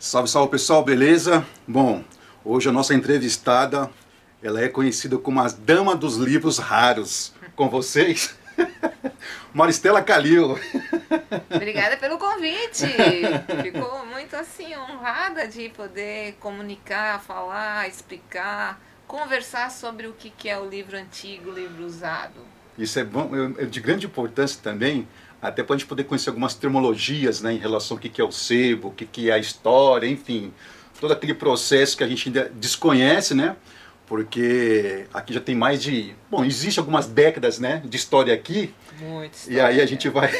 Salve, salve pessoal, beleza? Bom, hoje a nossa entrevistada, ela é conhecida como a Dama dos Livros Raros. Com vocês, Maristela Calil. Obrigada pelo convite. Fico muito assim honrada de poder comunicar, falar, explicar, conversar sobre o que é o livro antigo, o livro usado. Isso é bom, é de grande importância também, até para a gente poder conhecer algumas terminologias, né, em relação ao que é o sebo, o que é a história, enfim, todo aquele processo que a gente ainda desconhece, né? Porque aqui já tem mais de... Bom, existe algumas décadas, né, de história aqui, Muito e aí a história. gente vai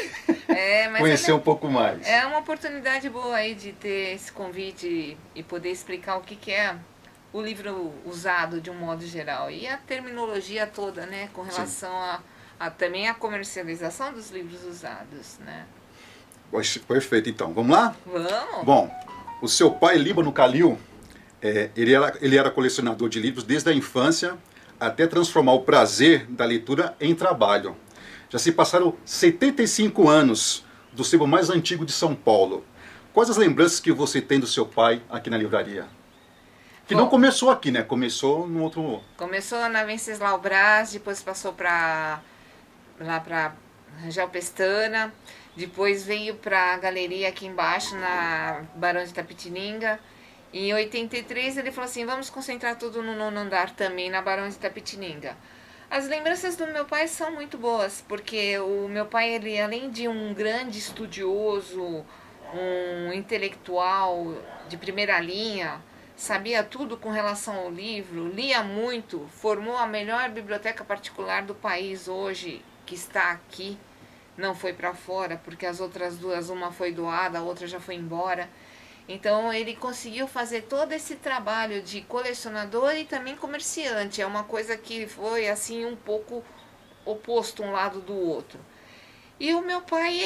Mas conhecer um pouco mais. é uma oportunidade boa aí de ter esse convite e poder explicar o que é o livro usado de um modo geral. E a terminologia toda, né, com relação também a comercialização dos livros usados, né? Perfeito, então. Vamos lá? Vamos? Bom, o seu pai, Líbano Calil, ele era colecionador de livros desde a infância até transformar o prazer da leitura em trabalho. Já se passaram 75 anos do sebo mais antigo de São Paulo. Quais as lembranças que você tem do seu pai aqui na livraria? Que não Bom, começou aqui, né? Começou no outro... começou na Venceslau Braz, depois passou para lá para Rangel Pestana, depois veio para a galeria aqui embaixo na Barão de Itapetininga. Em 83 ele falou assim, vamos concentrar tudo no nono andar também na Barão de Itapetininga. As lembranças do meu pai são muito boas, porque o meu pai, ele além de um grande estudioso, um intelectual de primeira linha, sabia tudo com relação ao livro, lia muito, formou a melhor biblioteca particular do país hoje, que está aqui, não foi para fora, porque as outras duas, uma foi doada, a outra já foi embora. Então ele conseguiu fazer todo esse trabalho de colecionador e também comerciante. É uma coisa que foi assim um pouco oposto um lado do outro. E o meu pai,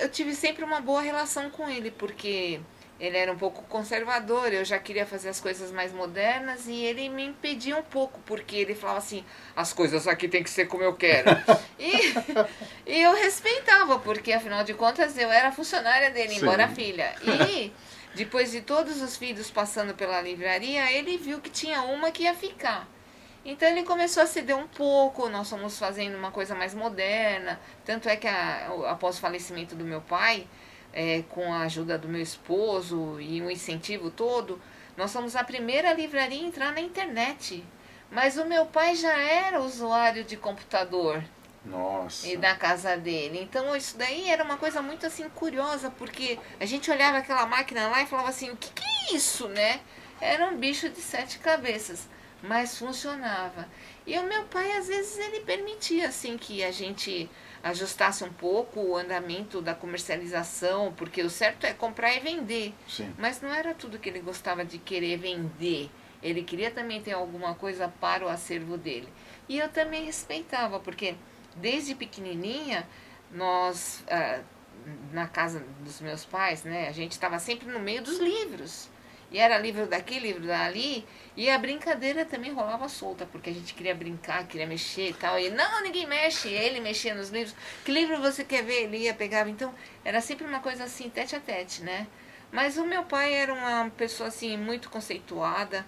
eu tive sempre uma boa relação com ele, porque ele era um pouco conservador, eu já queria fazer as coisas mais modernas e ele me impedia um pouco, porque ele falava assim, as coisas aqui tem que ser como eu quero. E, e eu respeitava, porque afinal de contas eu era funcionária dele, embora Sim. filha. E depois de todos os filhos passando pela livraria, ele viu que tinha uma que ia ficar. Então ele começou a ceder um pouco, nós fomos fazendo uma coisa mais moderna. Tanto é que após o falecimento do meu pai, com a ajuda do meu esposo e um incentivo todo, nós somos a primeira livraria a entrar na internet. Mas o meu pai já era usuário de computador Nossa. e da casa dele. Então isso daí era uma coisa muito assim curiosa, porque a gente olhava aquela máquina lá e falava assim, o que é isso, né? Era um bicho de 7 cabeças, mas funcionava. E o meu pai, às vezes, ele permitia assim que a gente ajustasse um pouco o andamento da comercialização, porque o certo é comprar e vender. Sim. Mas não era tudo que ele gostava de querer vender. Ele queria também ter alguma coisa para o acervo dele. E eu também respeitava, porque desde pequenininha, nós, na casa dos meus pais, né, a gente estava sempre no meio dos livros. E era livro daqui, livro dali, e a brincadeira também rolava solta, porque a gente queria brincar, queria mexer e tal. E não, ninguém mexe, ele mexia nos livros. Que livro você quer ver? Ele ia, pegava. Então, era sempre uma coisa assim, tete a tete, né? Mas o meu pai era uma pessoa assim, muito conceituada,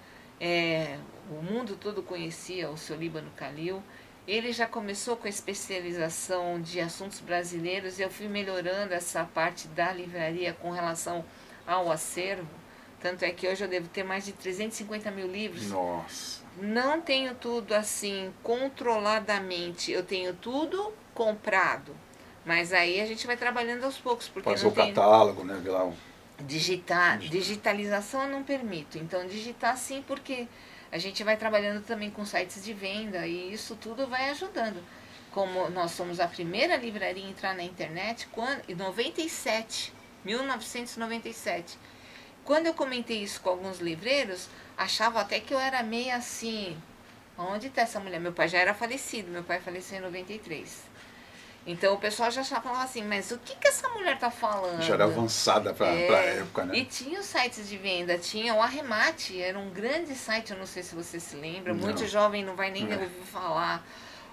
o mundo todo conhecia o seu Líbano Calil. Ele já começou com a especialização de assuntos brasileiros e eu fui melhorando essa parte da livraria com relação ao acervo. Tanto é que hoje eu devo ter mais de 350 mil livros. Nossa. Não tenho tudo assim controladamente, eu tenho tudo comprado. Mas aí a gente vai trabalhando aos poucos, porque Fazer não o tem... catálogo, né? Ver lá o... Digitalização eu não permito. Então digitar sim, porque a gente vai trabalhando também com sites de venda e isso tudo vai ajudando. Como nós somos a primeira livraria a entrar na internet em 97, 1997. Quando eu comentei isso com alguns livreiros, achavam até que eu era meio assim, onde está essa mulher? Meu pai já era falecido, meu pai faleceu em 93. Então o pessoal já falava assim, mas o que essa mulher tá falando? Já era avançada para a época, né? E tinha os sites de venda, tinha o Arremate, era um grande site, eu não sei se você se lembra, Não. muito jovem não vai nem ouvir falar.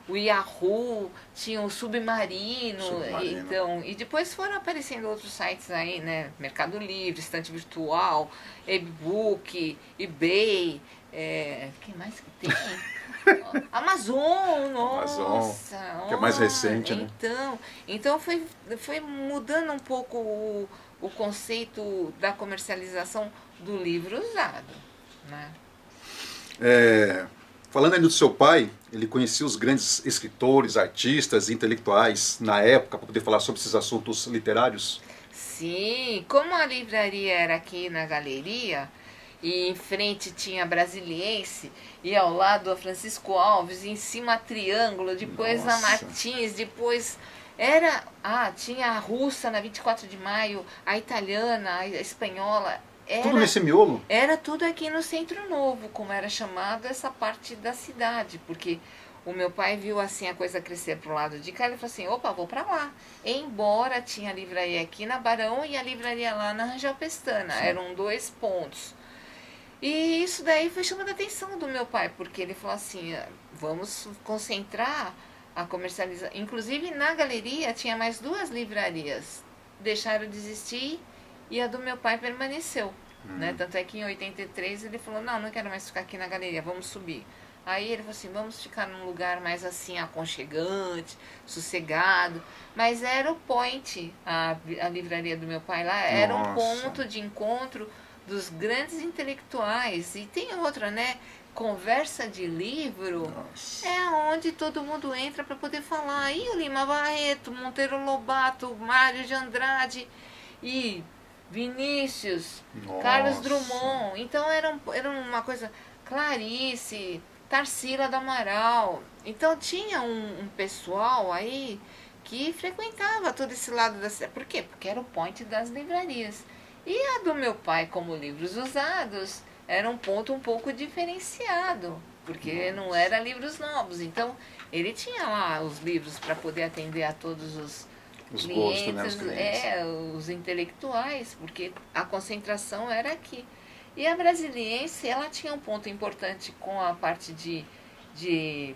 o Yahoo, tinha o Submarino, Submarino. então, e depois foram aparecendo outros sites aí, né? Mercado Livre, Estante Virtual, e-book, eBay, que mais que tem? Amazon, nossa, que é mais recente, né? Então foi mudando um pouco o conceito da comercialização do livro usado, né? Falando ainda do seu pai, ele conhecia os grandes escritores, artistas, intelectuais na época para poder falar sobre esses assuntos literários? Sim, como a livraria era aqui na galeria, e em frente tinha a Brasiliense, e ao lado a Francisco Alves, e em cima a Triângulo, depois a Nossa. Martins, depois tinha a russa na 24 de maio, a italiana, a espanhola. Tudo nesse miolo? Era tudo aqui no Centro Novo, como era chamado essa parte da cidade, porque o meu pai viu assim a coisa crescer pro lado de cá, ele falou assim, opa, vou para lá. Embora tinha a livraria aqui na Barão e a livraria lá na Rangel Pestana, eram 2 pontos. E isso daí foi chamando a atenção do meu pai, porque ele falou assim, vamos concentrar a comercialização. Inclusive na galeria tinha mais 2 livrarias, deixaram de existir e a do meu pai permaneceu. Né? Tanto é que em 83 ele falou, não quero mais ficar aqui na galeria, vamos subir. Aí ele falou assim, vamos ficar num lugar mais assim aconchegante, sossegado. Mas era o point, a livraria do meu pai lá, era um ponto de encontro dos grandes intelectuais. E tem outra, né? Conversa de livro. Nossa. É onde todo mundo entra para poder falar. E o Lima Barreto, Monteiro Lobato, Mário de Andrade e Vinícius, Nossa. Carlos Drummond. Então era uma coisa... Clarice, Tarsila do Amaral. Então tinha um pessoal aí que frequentava todo esse lado da cidade. Por quê? Porque era o point das livrarias. E a do meu pai, como livros usados, era um ponto um pouco diferenciado, porque não era livros novos. Então, ele tinha lá os livros para poder atender a todos os clientes, gostos, né? Os clientes. os intelectuais, porque a concentração era aqui. E a Brasiliense, ela tinha um ponto importante com a parte de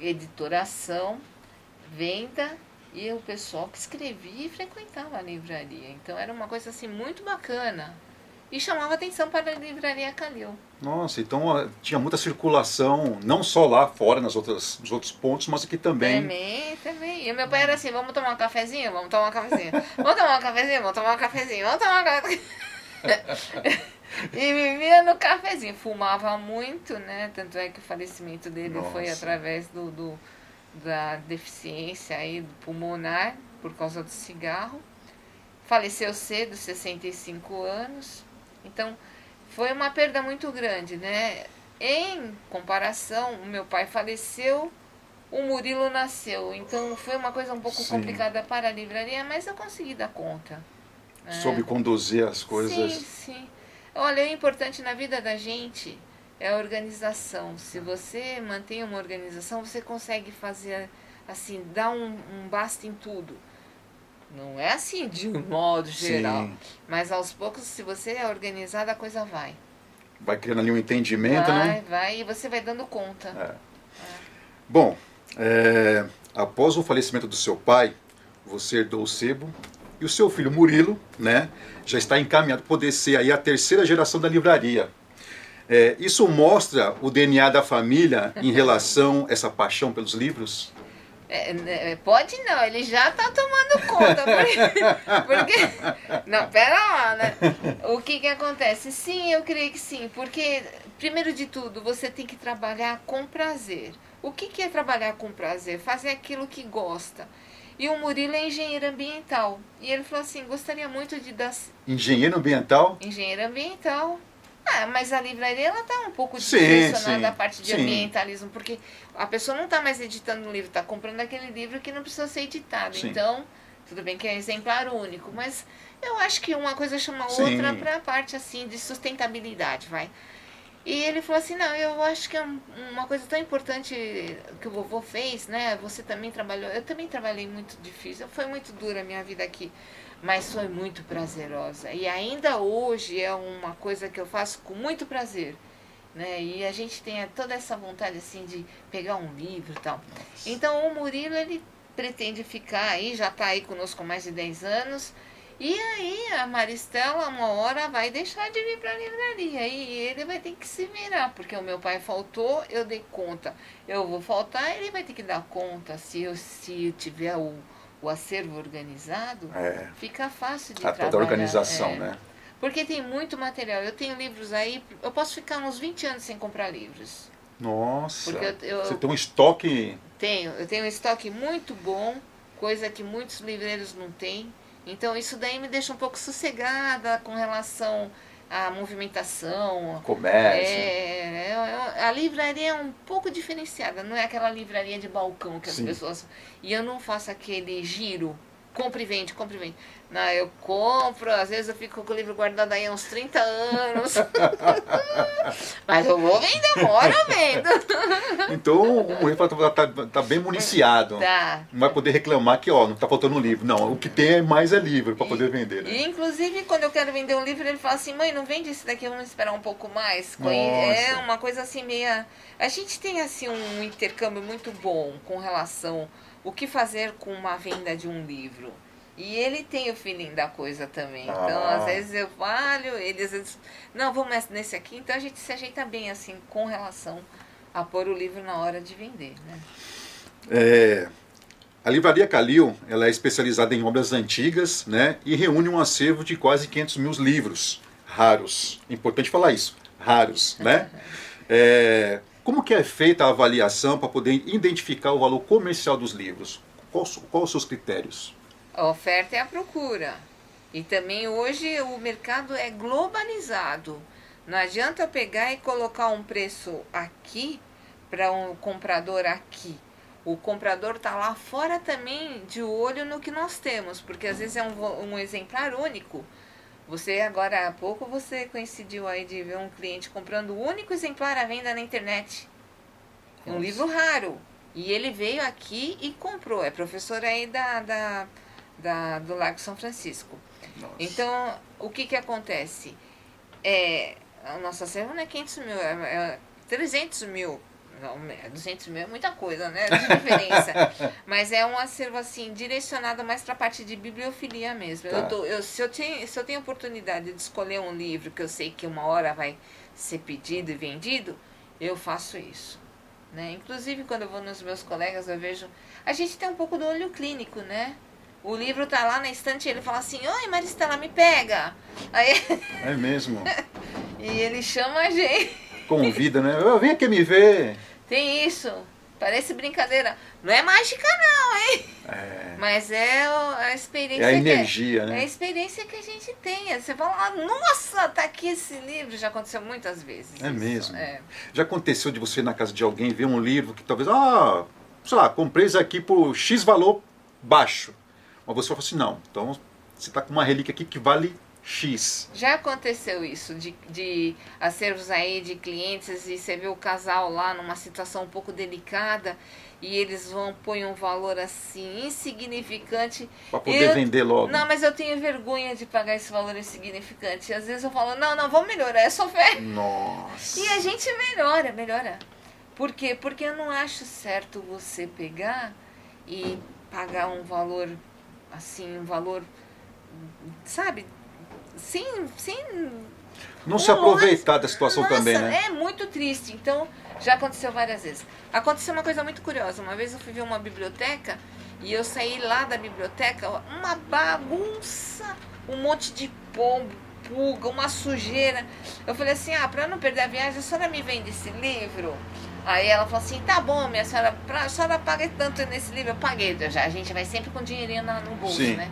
editoração, venda e o pessoal que escrevia e frequentava a livraria. Então era uma coisa assim muito bacana. E chamava atenção para a livraria Calil. Nossa, então tinha muita circulação, não só lá fora, nos outros pontos, mas aqui também. Também. E o meu pai era assim, vamos tomar um cafezinho? Vamos tomar um cafezinho. Vamos tomar um cafezinho? Vamos tomar um cafezinho. Vamos tomar um cafezinho. E vivia no cafezinho. Fumava muito, né? Tanto é que o falecimento dele foi através da deficiência aí pulmonar, por causa do cigarro. Faleceu cedo, 65 anos. Então, foi uma perda muito grande, né? Em comparação, o meu pai faleceu, o Murilo nasceu. Então, foi uma coisa um pouco complicada para a livraria, mas eu consegui dar conta. Né? Soube conduzir as coisas. Sim. Olha, o importante na vida da gente é a organização. Se você mantém uma organização, você consegue fazer, assim, dar um basta em tudo. Não é assim de um modo geral. Sim. Mas aos poucos, se você é organizado, a coisa vai. Vai criando ali um entendimento, né? Vai, e você vai dando conta. Bom, após o falecimento do seu pai, você herdou o sebo e o seu filho Murilo, né, já está encaminhado para poder ser aí a 3ª geração da livraria. Isso mostra o DNA da família em relação a essa paixão pelos livros? Pode não, ele já está tomando conta. Porque não, pera lá, né? O que acontece? Sim, eu creio que sim. Porque, primeiro de tudo, você tem que trabalhar com prazer. O que é trabalhar com prazer? Fazer aquilo que gosta. E o Murilo é engenheiro ambiental. E ele falou assim, gostaria muito de dar... Engenheiro ambiental? Engenheiro ambiental. Mas a livraria ela está um pouco direcionada à parte de ambientalismo, porque a pessoa não está mais editando um livro, está comprando aquele livro que não precisa ser editado. Sim. Então, tudo bem que é exemplar único, mas eu acho que uma coisa chama outra para a parte assim de sustentabilidade, vai. E ele falou assim, não, eu acho que é uma coisa tão importante que o vovô fez, né? Você também trabalhou, eu também trabalhei muito difícil, foi muito dura a minha vida aqui, mas foi muito prazerosa. E ainda hoje é uma coisa que eu faço com muito prazer. né? E a gente tem toda essa vontade assim de pegar um livro e tal. Então o Murilo, ele pretende ficar aí, já está aí conosco há mais de 10 anos. E aí a Maristela uma hora vai deixar de vir para a livraria e ele vai ter que se virar, porque o meu pai faltou, eu dei conta. Eu vou faltar, ele vai ter que dar conta. Se tiver o acervo organizado, fica fácil de trabalhar. Toda a organização, né? Porque tem muito material. Eu tenho livros aí, eu posso ficar uns 20 anos sem comprar livros. Nossa, porque você tem um estoque... Eu tenho um estoque muito bom, coisa que muitos livreiros não têm. Então isso daí me deixa um pouco sossegada com relação à movimentação. Comércio. A livraria é um pouco diferenciada, não é aquela livraria de balcão que as pessoas... E eu não faço aquele giro, compra e vende, compra e vende. Não, eu compro, às vezes eu fico com o livro guardado aí há uns 30 anos. Mas eu vou vender, uma hora eu vendo. Então o Murilo tá bem municiado. Tá. Não vai poder reclamar que não tá faltando um livro. Não, o que tem mais é livro para poder vender. Né? E inclusive quando eu quero vender um livro, ele fala assim, mãe, não vende esse daqui, vamos esperar um pouco mais. Nossa. É uma coisa assim meia... A gente tem assim um intercâmbio muito bom com relação o que fazer com uma venda de um livro. E ele tem o feeling da coisa também. Então, às vezes eu falo, ele às vezes... Não, vamos nesse aqui. Então, a gente se ajeita bem, assim, com relação a pôr o livro na hora de vender, né? A Livraria Kalil, ela é especializada em obras antigas, né? E reúne um acervo de quase 500 mil livros raros. Importante falar isso, raros, né? Como que é feita a avaliação para poder identificar o valor comercial dos livros? Quais os seus critérios? A oferta e a procura. E também hoje o mercado é globalizado. Não adianta eu pegar e colocar um preço aqui para um comprador aqui. O comprador está lá fora também de olho no que nós temos, porque às vezes é um exemplar único. Você agora há pouco você coincidiu aí de ver um cliente comprando o único exemplar à venda na internet. Um livro raro. E ele veio aqui e comprou. É professor aí do Largo São Francisco. Nossa. Então, o que acontece? O nosso acervo não é 500 mil, é 300 mil. Não, 200 mil é muita coisa, né? De diferença. Mas é um acervo, assim, direcionado mais para a parte de bibliofilia mesmo. Tá. Se eu tenho oportunidade de escolher um livro que eu sei que uma hora vai ser pedido e vendido, eu faço isso. Né? Inclusive, quando eu vou nos meus colegas, eu vejo... A gente tem um pouco do olho clínico, né? O livro tá lá na estante e ele fala assim, oi, Maristela, me pega. Aí... É mesmo. E ele chama a gente. Convida, né? Vem aqui me ver. Tem isso. Parece brincadeira. Não é mágica não, hein? Mas é a experiência. É a energia, né? É a experiência que a gente tem. Você fala, nossa, tá aqui esse livro. Já aconteceu muitas vezes. É isso. Mesmo. Já aconteceu de você ir na casa de alguém ver um livro que talvez, sei lá, comprei isso aqui por X valor baixo. Mas você fala assim, não, então você tá com uma relíquia aqui que vale X. Já aconteceu isso, de acervos aí de clientes e você vê o casal lá numa situação um pouco delicada e eles põem um valor assim insignificante. Para poder vender logo. Não, mas eu tenho vergonha de pagar esse valor insignificante. E às vezes eu falo, não, vamos melhorar, é só fé. Nossa. E a gente melhora. Por quê? Porque eu não acho certo você pegar e pagar um valor, assim, sabe... Sem não se aproveitar da situação também, né? É muito triste. Então, já aconteceu várias vezes. Aconteceu uma coisa muito curiosa. Uma vez eu fui ver uma biblioteca e eu saí lá da biblioteca, uma bagunça, um monte de pombo, pulga, uma sujeira. Eu falei assim, pra não perder a viagem, a senhora me vende esse livro? Aí ela falou assim, tá bom, minha senhora, a senhora paga tanto nesse livro? Eu paguei, a gente vai sempre com dinheirinho no bolso, sim, né?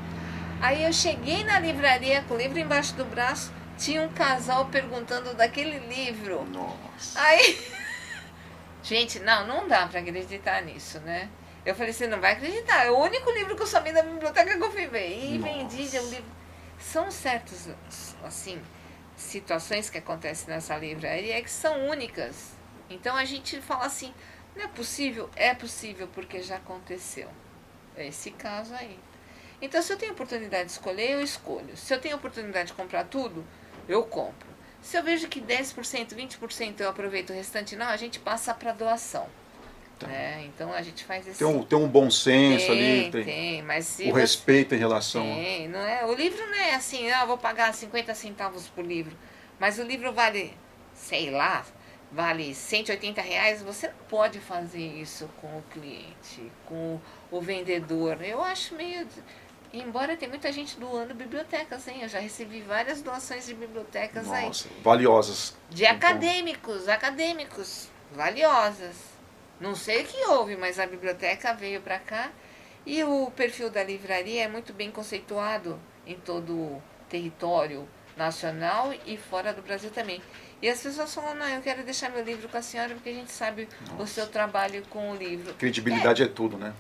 Aí eu cheguei na livraria com o livro embaixo do braço, tinha um casal perguntando daquele livro. Nossa. Aí, gente, não dá pra acreditar nisso, né? Eu falei, você não vai acreditar, é o único livro que eu sabia da biblioteca que eu fui ver. E vendi o livro. São certas, assim, situações que acontecem nessa livraria que são únicas. Então a gente fala assim, não é possível? É possível porque já aconteceu. É esse caso aí. Então, se eu tenho oportunidade de escolher, eu escolho. Se eu tenho oportunidade de comprar tudo, eu compro. Se eu vejo que 10%, 20% eu aproveito, o restante não, a gente passa para doação. Tá. Né? Então a gente faz esse... Tem um bom senso ali, tem, mas se o respeito em relação... Tem, não é? O livro não é assim, eu vou pagar 50 centavos por livro, mas o livro vale, sei lá, vale R$ 180, você não pode fazer isso com o cliente, com o vendedor. Eu acho meio... Embora tem muita gente doando bibliotecas, hein? Eu já recebi várias doações de bibliotecas. Nossa, valiosas. De acadêmicos, valiosas. Não sei o que houve, mas a biblioteca veio para cá e o perfil da livraria é muito bem conceituado em todo o território nacional e fora do Brasil também. E as pessoas falam, não, eu quero deixar meu livro com a senhora porque a gente sabe o seu trabalho com o livro. Credibilidade é tudo, né?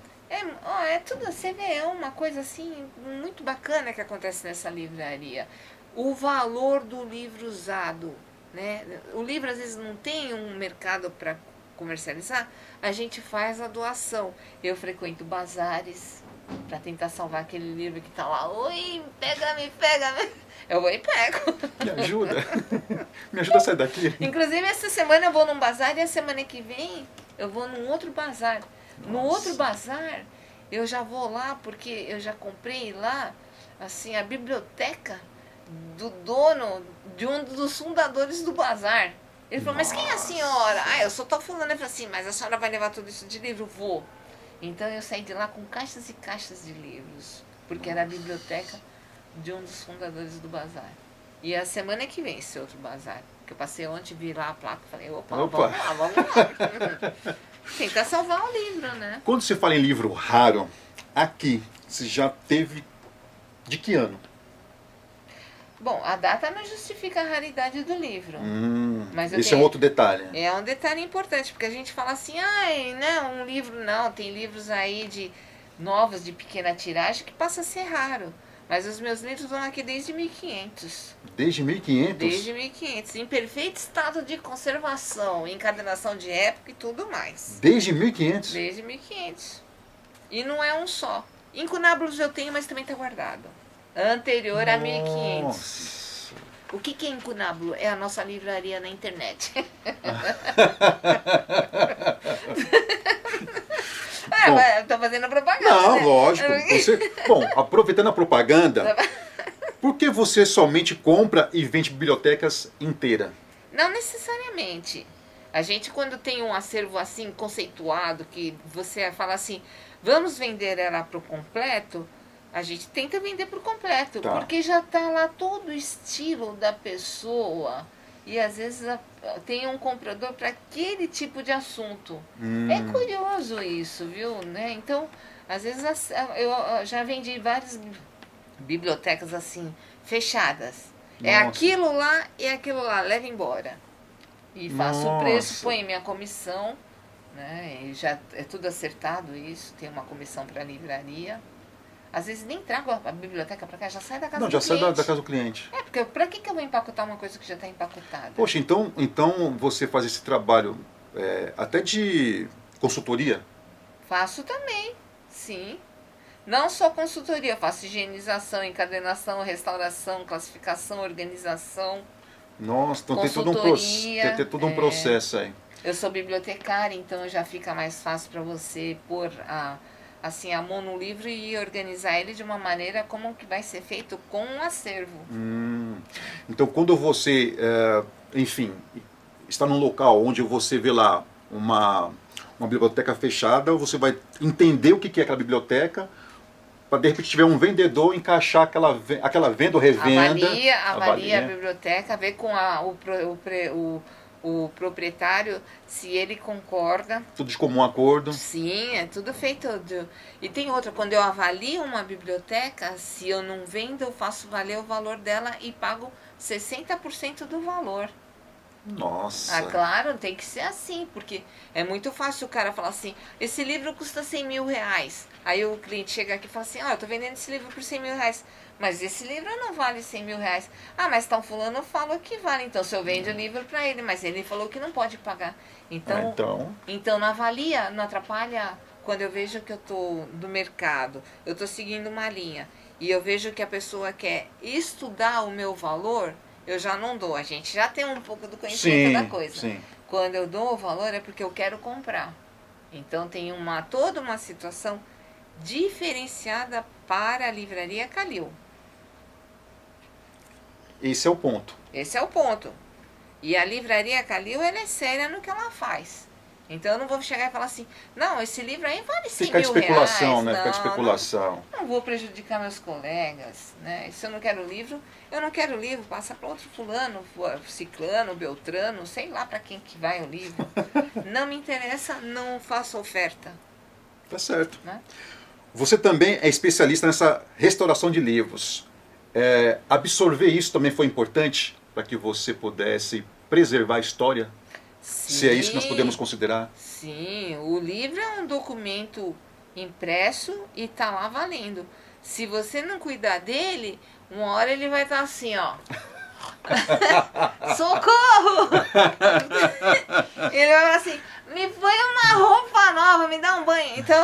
É tudo, você vê, é uma coisa assim muito bacana que acontece nessa livraria. O valor do livro usado, né? O livro às vezes não tem um mercado para comercializar, a gente faz a doação. Eu frequento bazares para tentar salvar aquele livro que está lá. Oi, pega-me. Eu vou e pego. Me ajuda. Me ajuda a sair daqui. Inclusive, essa semana eu vou num bazar e a semana que vem eu vou num outro bazar. Nossa. No outro bazar, eu já vou lá porque eu já comprei lá, assim, a biblioteca do dono, de um dos fundadores do bazar. Ele falou, mas quem é a senhora? Ah, eu sou tal fulana. Eu falei assim, mas a senhora vai levar tudo isso de livro? Vou. Então eu saí de lá com caixas e caixas de livros, porque era a biblioteca de um dos fundadores do bazar. E a semana que vem esse outro bazar, que eu passei ontem, vi lá a placa e falei, opa. Vamos lá. Tentar salvar o livro, né? Quando você fala em livro raro, aqui, você já teve de que ano? Bom, a data não justifica a raridade do livro. Mas esse é um outro detalhe. É um detalhe importante, porque a gente fala assim, um livro não, tem livros aí de novos, de pequena tiragem, que passa a ser raro. Mas os meus livros vão aqui desde 1500. Desde 1500? Desde 1500, em perfeito estado de conservação, encadernação de época e tudo mais. Desde 1500? Desde 1500. E não é um só. Incunábulos eu tenho, mas também está guardado. Anterior a 1500. O que é Incunábulo? É a nossa livraria na internet. Estou fazendo propaganda. Não, né? Lógico. Bom, aproveitando a propaganda, por que você somente compra e vende bibliotecas inteiras? Não necessariamente. A gente, quando tem um acervo assim conceituado, que você fala assim, vamos vender ela para o completo, a gente tenta vender por completo, tá. Porque já está lá todo o estilo da pessoa e às vezes tem um comprador para aquele tipo de assunto. É curioso isso, viu? Né? Então, às vezes eu já vendi várias bibliotecas assim, fechadas. Nossa. É aquilo lá, leva embora. E faço o preço, põe minha comissão, né? E já é tudo acertado isso, tem uma comissão para a livraria. Às vezes nem trago a biblioteca para cá, já sai da casa do cliente. Não, já sai da casa do cliente. Porque para que eu vou empacotar uma coisa que já está empacotada? Poxa, então você faz esse trabalho até de consultoria? Faço também, sim. Não só consultoria, eu faço higienização, encadernação, restauração, classificação, organização. Nossa, então tem todo um processo aí. Eu sou bibliotecária, então já fica mais fácil para você pôr a mão no livro e organizar ele de uma maneira como que vai ser feito com um acervo. Então, quando você, enfim, está num local onde você vê lá uma biblioteca fechada, você vai entender o que é aquela biblioteca, para de repente tiver um vendedor encaixar aquela venda ou revenda. Avalia a biblioteca, ver com o proprietário se ele concorda. Tudo de comum acordo. Sim, é tudo feito. E tem outra, quando eu avalio uma biblioteca, se eu não vendo, eu faço valer o valor dela e pago 60% do valor. Nossa. Claro, tem que ser assim, porque é muito fácil o cara falar assim, esse livro custa 100 mil reais. Aí o cliente chega aqui e fala assim, eu tô vendendo esse livro por 100 mil reais. Mas esse livro não vale 100 mil reais. Mas tal fulano falou que vale, então se eu vendo o livro para ele, mas ele falou que não pode pagar. Então não avalia, não atrapalha quando eu vejo que eu tô do mercado, eu tô seguindo uma linha e eu vejo que a pessoa quer estudar o meu valor, eu já não dou. A gente já tem um pouco do conhecimento da coisa. Sim. Quando eu dou o valor é porque eu quero comprar. Então tem toda uma situação diferenciada para a Livraria Kalil. Esse é o ponto. Esse é o ponto. E a Livraria Kalil, ela é séria no que ela faz. Então eu não vou chegar e falar assim, não, esse livro aí vale 100 Fica de mil especulação, reais. né? Fica de Não, especulação. não vou prejudicar meus colegas, né? Se eu não quero livro, eu não quero livro, passa para outro fulano, ciclano, beltrano, sei lá para quem que vai o livro. Não me interessa, não faço oferta. Tá certo. Né? Você também é especialista nessa restauração de livros. Absorver isso também foi importante para que você pudesse preservar a história? Sim, se é isso que nós podemos considerar? Sim, o livro é um documento impresso e tá lá valendo. Se você não cuidar dele, uma hora ele vai estar assim, ó. Socorro! Ele vai falar assim, me põe uma roupa nova, me dá um banho. Então,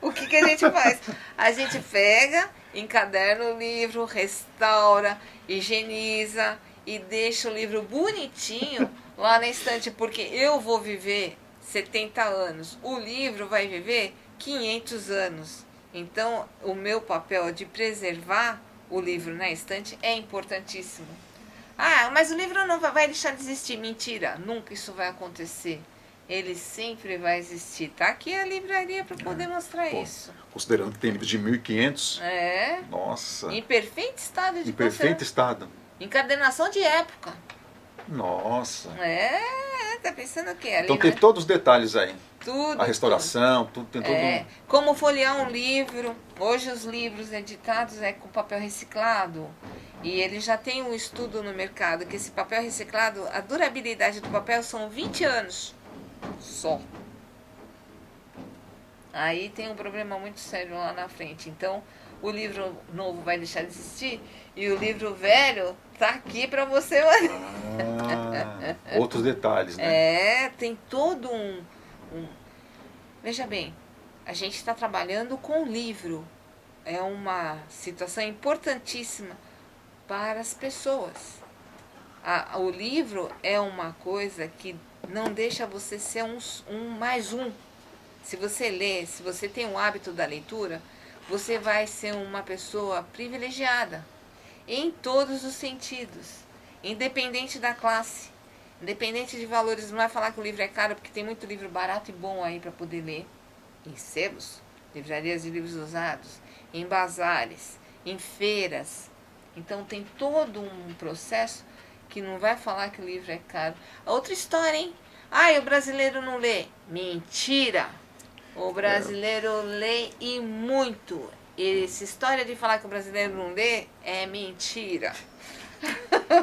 o que a gente faz? A gente pega, encaderna o livro, restaura, higieniza e deixa o livro bonitinho lá na estante, porque eu vou viver 70 anos, o livro vai viver 500 anos. Então, o meu papel de preservar o livro na estante é importantíssimo. Ah, mas o livro não vai deixar de existir. Mentira, nunca isso vai acontecer. Ele sempre vai existir. Tá aqui a livraria para poder mostrar isso. Considerando que tem livros de 1500. É. Nossa. Em perfeito estado de Em perfeito estado. Encadernação de época. Nossa. Tá pensando o quê? Então tem todos os detalhes aí. Tudo. A restauração, tudo tem todo. Como folhear um livro. Hoje os livros editados é com papel reciclado. E ele já tem um estudo no mercado que esse papel reciclado, a durabilidade do papel são 20 anos. Só. Aí tem um problema muito sério lá na frente. Então, o livro novo vai deixar de existir e o livro velho tá aqui para você. Outros detalhes, né? Tem todo Veja bem, a gente está trabalhando com livro. É uma situação importantíssima para as pessoas. O livro é uma coisa que não deixa você ser um mais um. Se você lê, se você tem o hábito da leitura, você vai ser uma pessoa privilegiada em todos os sentidos, independente da classe, independente de valores. Não vai falar que o livro é caro, porque tem muito livro barato e bom aí para poder ler, em sebos, livrarias de livros usados, em bazares, em feiras. Então tem todo um processo que não vai falar que o livro é caro. Outra história, hein? O brasileiro não lê. Mentira! O brasileiro lê e muito. Essa história de falar que o brasileiro não lê é mentira.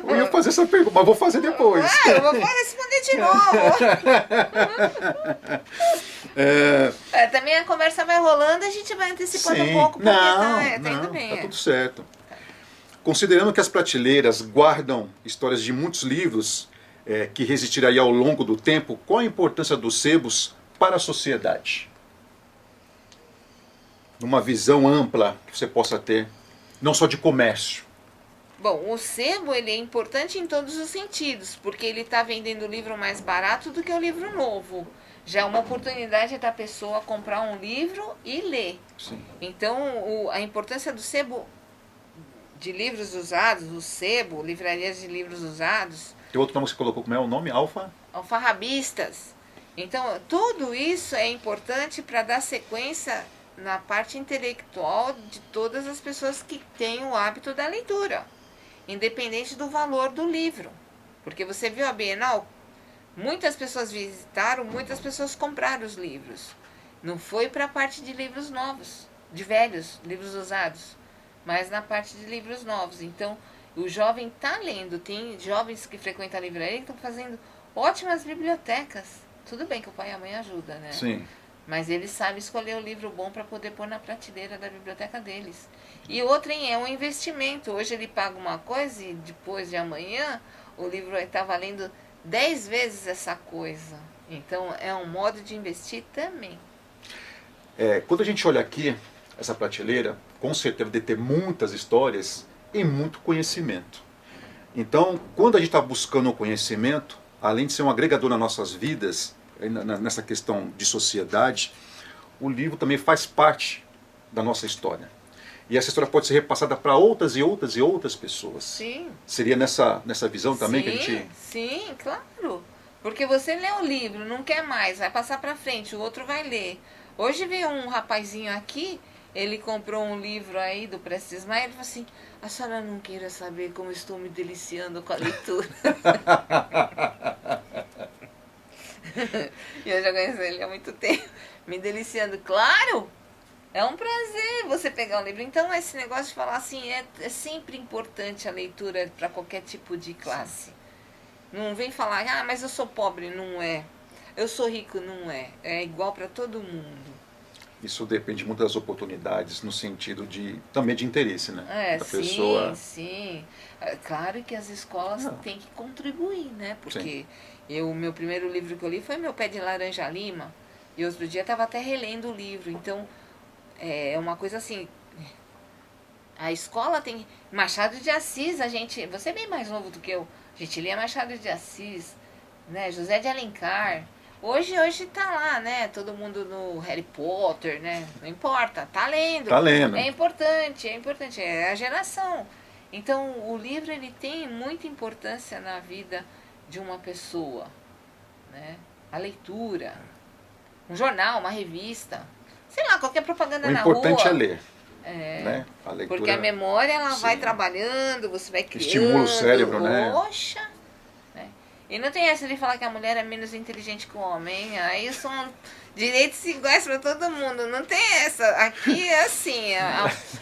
Eu ia fazer essa pergunta, mas vou fazer depois. Eu vou responder de novo. Também a conversa vai rolando, a gente vai antecipando um pouco, porque tá indo bem. Tá tudo certo. Considerando que as prateleiras guardam histórias de muitos livros que resistirão aí ao longo do tempo, qual a importância dos sebos para a sociedade? Numa visão ampla que você possa ter, não só de comércio. Bom, o sebo ele é importante em todos os sentidos, porque ele está vendendo o livro mais barato do que o livro novo. Já é uma oportunidade da pessoa comprar um livro e ler. Sim. Então, a importância do sebo de livros usados, o sebo, livrarias de livros usados. Tem outro nome que você colocou, como é o nome? Alfarrabistas. Então, tudo isso é importante para dar sequência na parte intelectual de todas as pessoas que têm o hábito da leitura, independente do valor do livro. Porque você viu a Bienal, muitas pessoas visitaram, muitas pessoas compraram os livros. Não foi para a parte de livros novos, de velhos, livros usados, mas na parte de livros novos. Então, o jovem está lendo. Tem jovens que frequentam a livraria que estão fazendo ótimas bibliotecas. Tudo bem que o pai e a mãe ajudam, né? Sim. Mas eles sabem escolher o livro bom para poder pôr na prateleira da biblioteca deles. E outrem é um investimento. Hoje ele paga uma coisa e depois de amanhã o livro vai estar valendo 10 vezes essa coisa. Então é um modo de investir também. Quando a gente olha aqui, essa prateleira, com certeza deve ter muitas histórias e muito conhecimento. Então, quando a gente está buscando o conhecimento, além de ser um agregador nas nossas vidas, nessa questão de sociedade, o livro também faz parte da nossa história. E essa história pode ser repassada para outras e outras e outras pessoas. Sim. Seria nessa visão também Sim, que a gente... sim, claro. Porque você lê o livro, não quer mais, vai passar para frente, o outro vai ler. Hoje veio um rapazinho aqui, ele comprou um livro aí do Prestes Maia, ele falou assim, a senhora não queira saber como estou me deliciando com a leitura. E eu já conheço ele há muito tempo. Me deliciando, claro! É um prazer você pegar um livro. Então, esse negócio de falar assim, é sempre importante a leitura para qualquer tipo de classe. Não vem falar, ah, mas eu sou pobre, não é. Eu sou rico, não é. É igual para todo mundo. Isso depende muito das oportunidades, no sentido também de interesse, né? Da Sim, pessoa... sim. É claro que as escolas têm que contribuir, né? Porque o meu primeiro livro que eu li foi Meu Pé de Laranja Lima. E outro dia eu estava até relendo o livro. Então, é uma coisa assim... A escola tem... Machado de Assis, você é bem mais novo do que eu. A gente lia Machado de Assis, né? José de Alencar. Hoje tá lá, né? Todo mundo no Harry Potter, né? Não importa, tá lendo. Tá lendo. É importante, é a geração. Então, o livro, ele tem muita importância na vida de uma pessoa, né? A leitura, um jornal, uma revista, sei lá, qualquer propaganda na rua. O importante é ler. Né? A leitura, porque a memória, ela vai trabalhando, você vai criando. Estimula o cérebro, né? Poxa! E não tem essa de falar que a mulher é menos inteligente que o homem. Aí são direitos iguais para todo mundo. Não tem essa. Aqui é assim,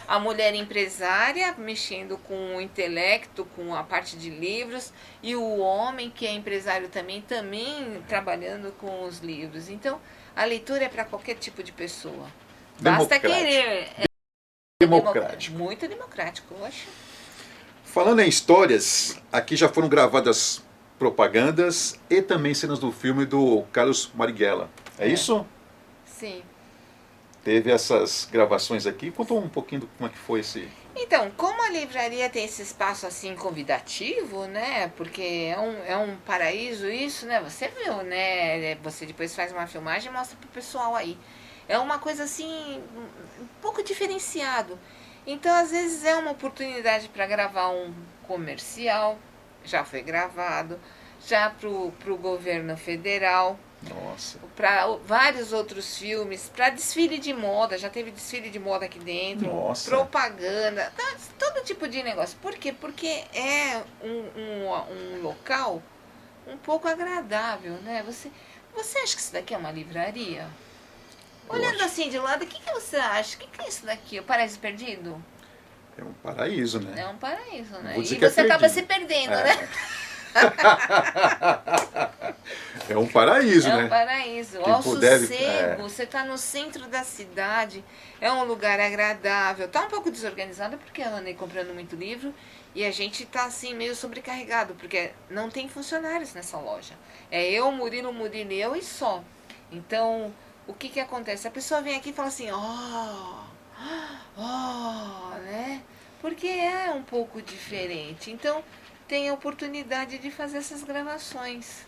a mulher empresária mexendo com o intelecto, com a parte de livros, e o homem que é empresário também trabalhando com os livros. Então, a leitura é para qualquer tipo de pessoa. Basta querer. Democrático. Muito democrático, eu acho. Falando em histórias, aqui já foram gravadas propagandas e também cenas do filme do Carlos Marighella. É isso? Sim. Teve essas gravações aqui. Conta um pouquinho como é que foi esse... Então, como a livraria tem esse espaço assim convidativo, né? Porque é um paraíso isso, né? Você viu, né? Você depois faz uma filmagem e mostra pro pessoal aí. É uma coisa assim, um pouco diferenciado. Então, às vezes é uma oportunidade para gravar um comercial, já foi gravado, já pro governo federal. Nossa. Para vários outros filmes, para desfile de moda, já teve desfile de moda aqui dentro. Nossa. Propaganda, todo tipo de negócio. Por quê? Porque é um local um pouco agradável, né? Você acha que isso daqui é uma livraria? Olhando assim de lado, o que você acha? O que é isso daqui? O Paraíso Perdido? É um paraíso, né? É um paraíso, né? E você acaba se perdendo, né? É um paraíso, né? É um paraíso. Ao sossego, você está no centro da cidade, é um lugar agradável. Tá um pouco desorganizado porque eu andei comprando muito livro e a gente tá assim meio sobrecarregado, porque não tem funcionários nessa loja. É eu, Murilo e eu e só. Então, o que acontece? A pessoa vem aqui e fala assim, né? Porque é um pouco diferente. Então, tem a oportunidade de fazer essas gravações.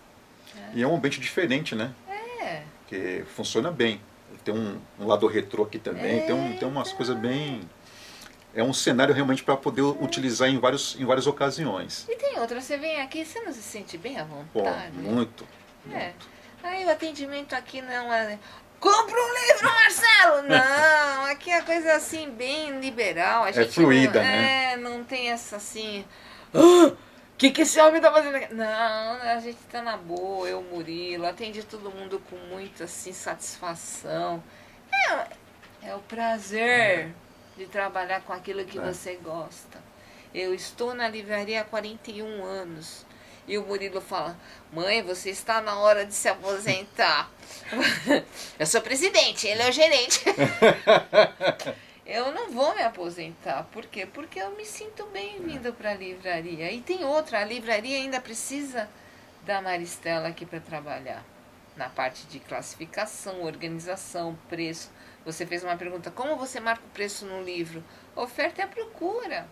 E é um ambiente diferente, né? Que funciona bem. Tem um lado retrô aqui também, tem umas coisas bem... É um cenário realmente para poder utilizar em várias ocasiões. E tem outra, você vem aqui, você não se sente bem à vontade? Pô, muito. Aí o atendimento aqui não é... Compra um livro, Marcelo! Não, aqui é coisa assim, bem liberal. A gente fluida, né? Não tem essa assim... O que esse homem tá fazendo aqui? Não, a gente tá na boa, eu, Murilo, atende todo mundo com muita assim, satisfação. É o prazer de trabalhar com aquilo que você gosta. Eu estou na livraria há 41 anos. E o Murilo fala, mãe, você está na hora de se aposentar. Eu sou presidente, ele é o gerente. Eu não vou me aposentar. Por quê? Porque eu me sinto bem vindo para a livraria. E tem outra, a livraria ainda precisa da Maristela aqui para trabalhar. Na parte de classificação, organização, preço. Você fez uma pergunta, como você marca o preço no livro? Oferta e a procura.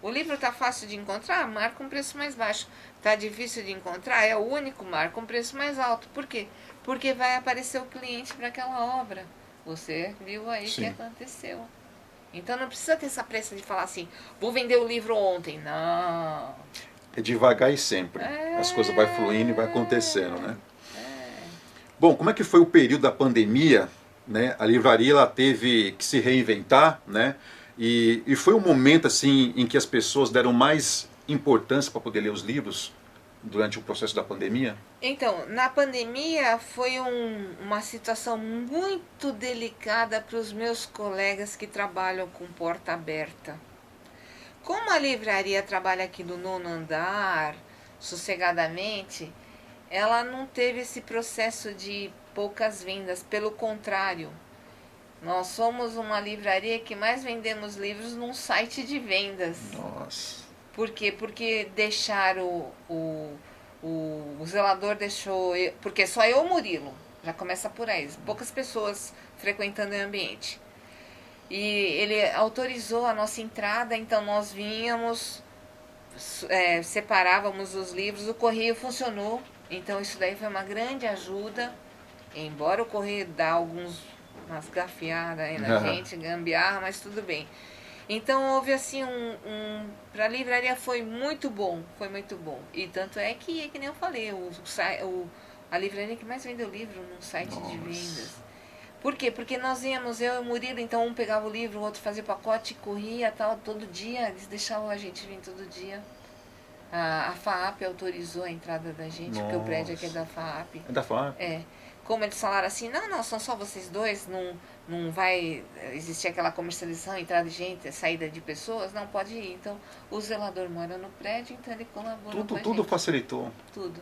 O livro está fácil de encontrar? Marca um preço mais baixo. Está difícil de encontrar? É o único, marca um preço mais alto. Por quê? Porque vai aparecer o cliente para aquela obra. Você viu aí o que aconteceu. Então não precisa ter essa pressa de falar assim, vou vender o livro ontem. Não. É devagar e sempre. As coisas vão fluindo e vai acontecendo, né? Bom, como é que foi o período da pandemia, né? A livraria ela teve que se reinventar, né? E foi um momento assim em que as pessoas deram mais importância para poder ler os livros durante o processo da pandemia? Então, na pandemia foi uma situação muito delicada para os meus colegas que trabalham com porta aberta. Como a livraria trabalha aqui no 9º andar, sossegadamente, ela não teve esse processo de poucas vendas, pelo contrário. Nós somos uma livraria que mais vendemos livros num site de vendas. Nossa. Por quê? Porque deixaram o zelador deixou... Porque só eu e o Murilo, já começa por aí. Poucas pessoas frequentando o ambiente. E ele autorizou a nossa entrada, então nós vínhamos, separávamos os livros, o correio funcionou, então isso daí foi uma grande ajuda, embora o correio dá umas gafiadas aí na gente, gambiarra, mas tudo bem. Então houve assim para a livraria foi muito bom, e tanto é que nem eu falei, a livraria que mais vendeu livro num site de vendas. Por quê? Porque nós íamos, eu e o Murilo, então um pegava o livro, o outro fazia o pacote, corria, tal, todo dia, eles deixavam a gente vir todo dia. A FAAP autorizou a entrada da gente, porque o prédio aqui é da FAAP. É da FAAP? É. Como eles falaram assim, não, são só vocês dois, não vai existir aquela comercialização, entrada de gente, saída de pessoas, não pode ir. Então, o zelador mora no prédio, então ele colaborou com a Tudo gente. facilitou. Tudo.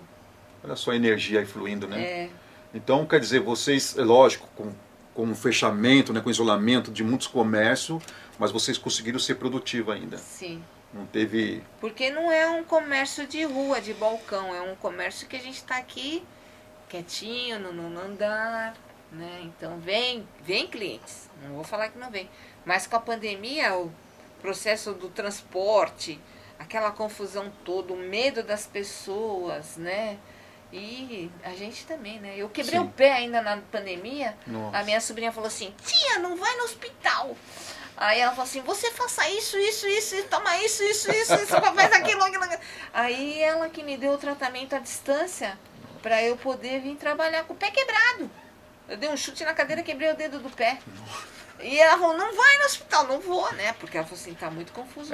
Olha só a energia aí fluindo, né? É. Então, quer dizer, vocês, é lógico, com o fechamento, né, com o isolamento de muitos comércios, mas vocês conseguiram ser produtivos ainda. Sim. Não teve... Porque não é um comércio de rua, de balcão, é um comércio que a gente está aqui quietinho, no andar, né? Então vem clientes, não vou falar que não vem. Mas com a pandemia, o processo do transporte, aquela confusão toda, o medo das pessoas, né? E a gente também, né? Eu quebrei o pé ainda na pandemia. Nossa. A minha sobrinha falou assim, tia, não vai no hospital. Aí ela falou assim, você faça isso, toma isso, faz aquilo. Aí ela que me deu o tratamento à distância para eu poder vir trabalhar com o pé quebrado. Eu dei um chute na cadeira, quebrei o dedo do pé. E ela falou, não vai no hospital, não vou, né? Porque ela falou assim, tá muito confuso.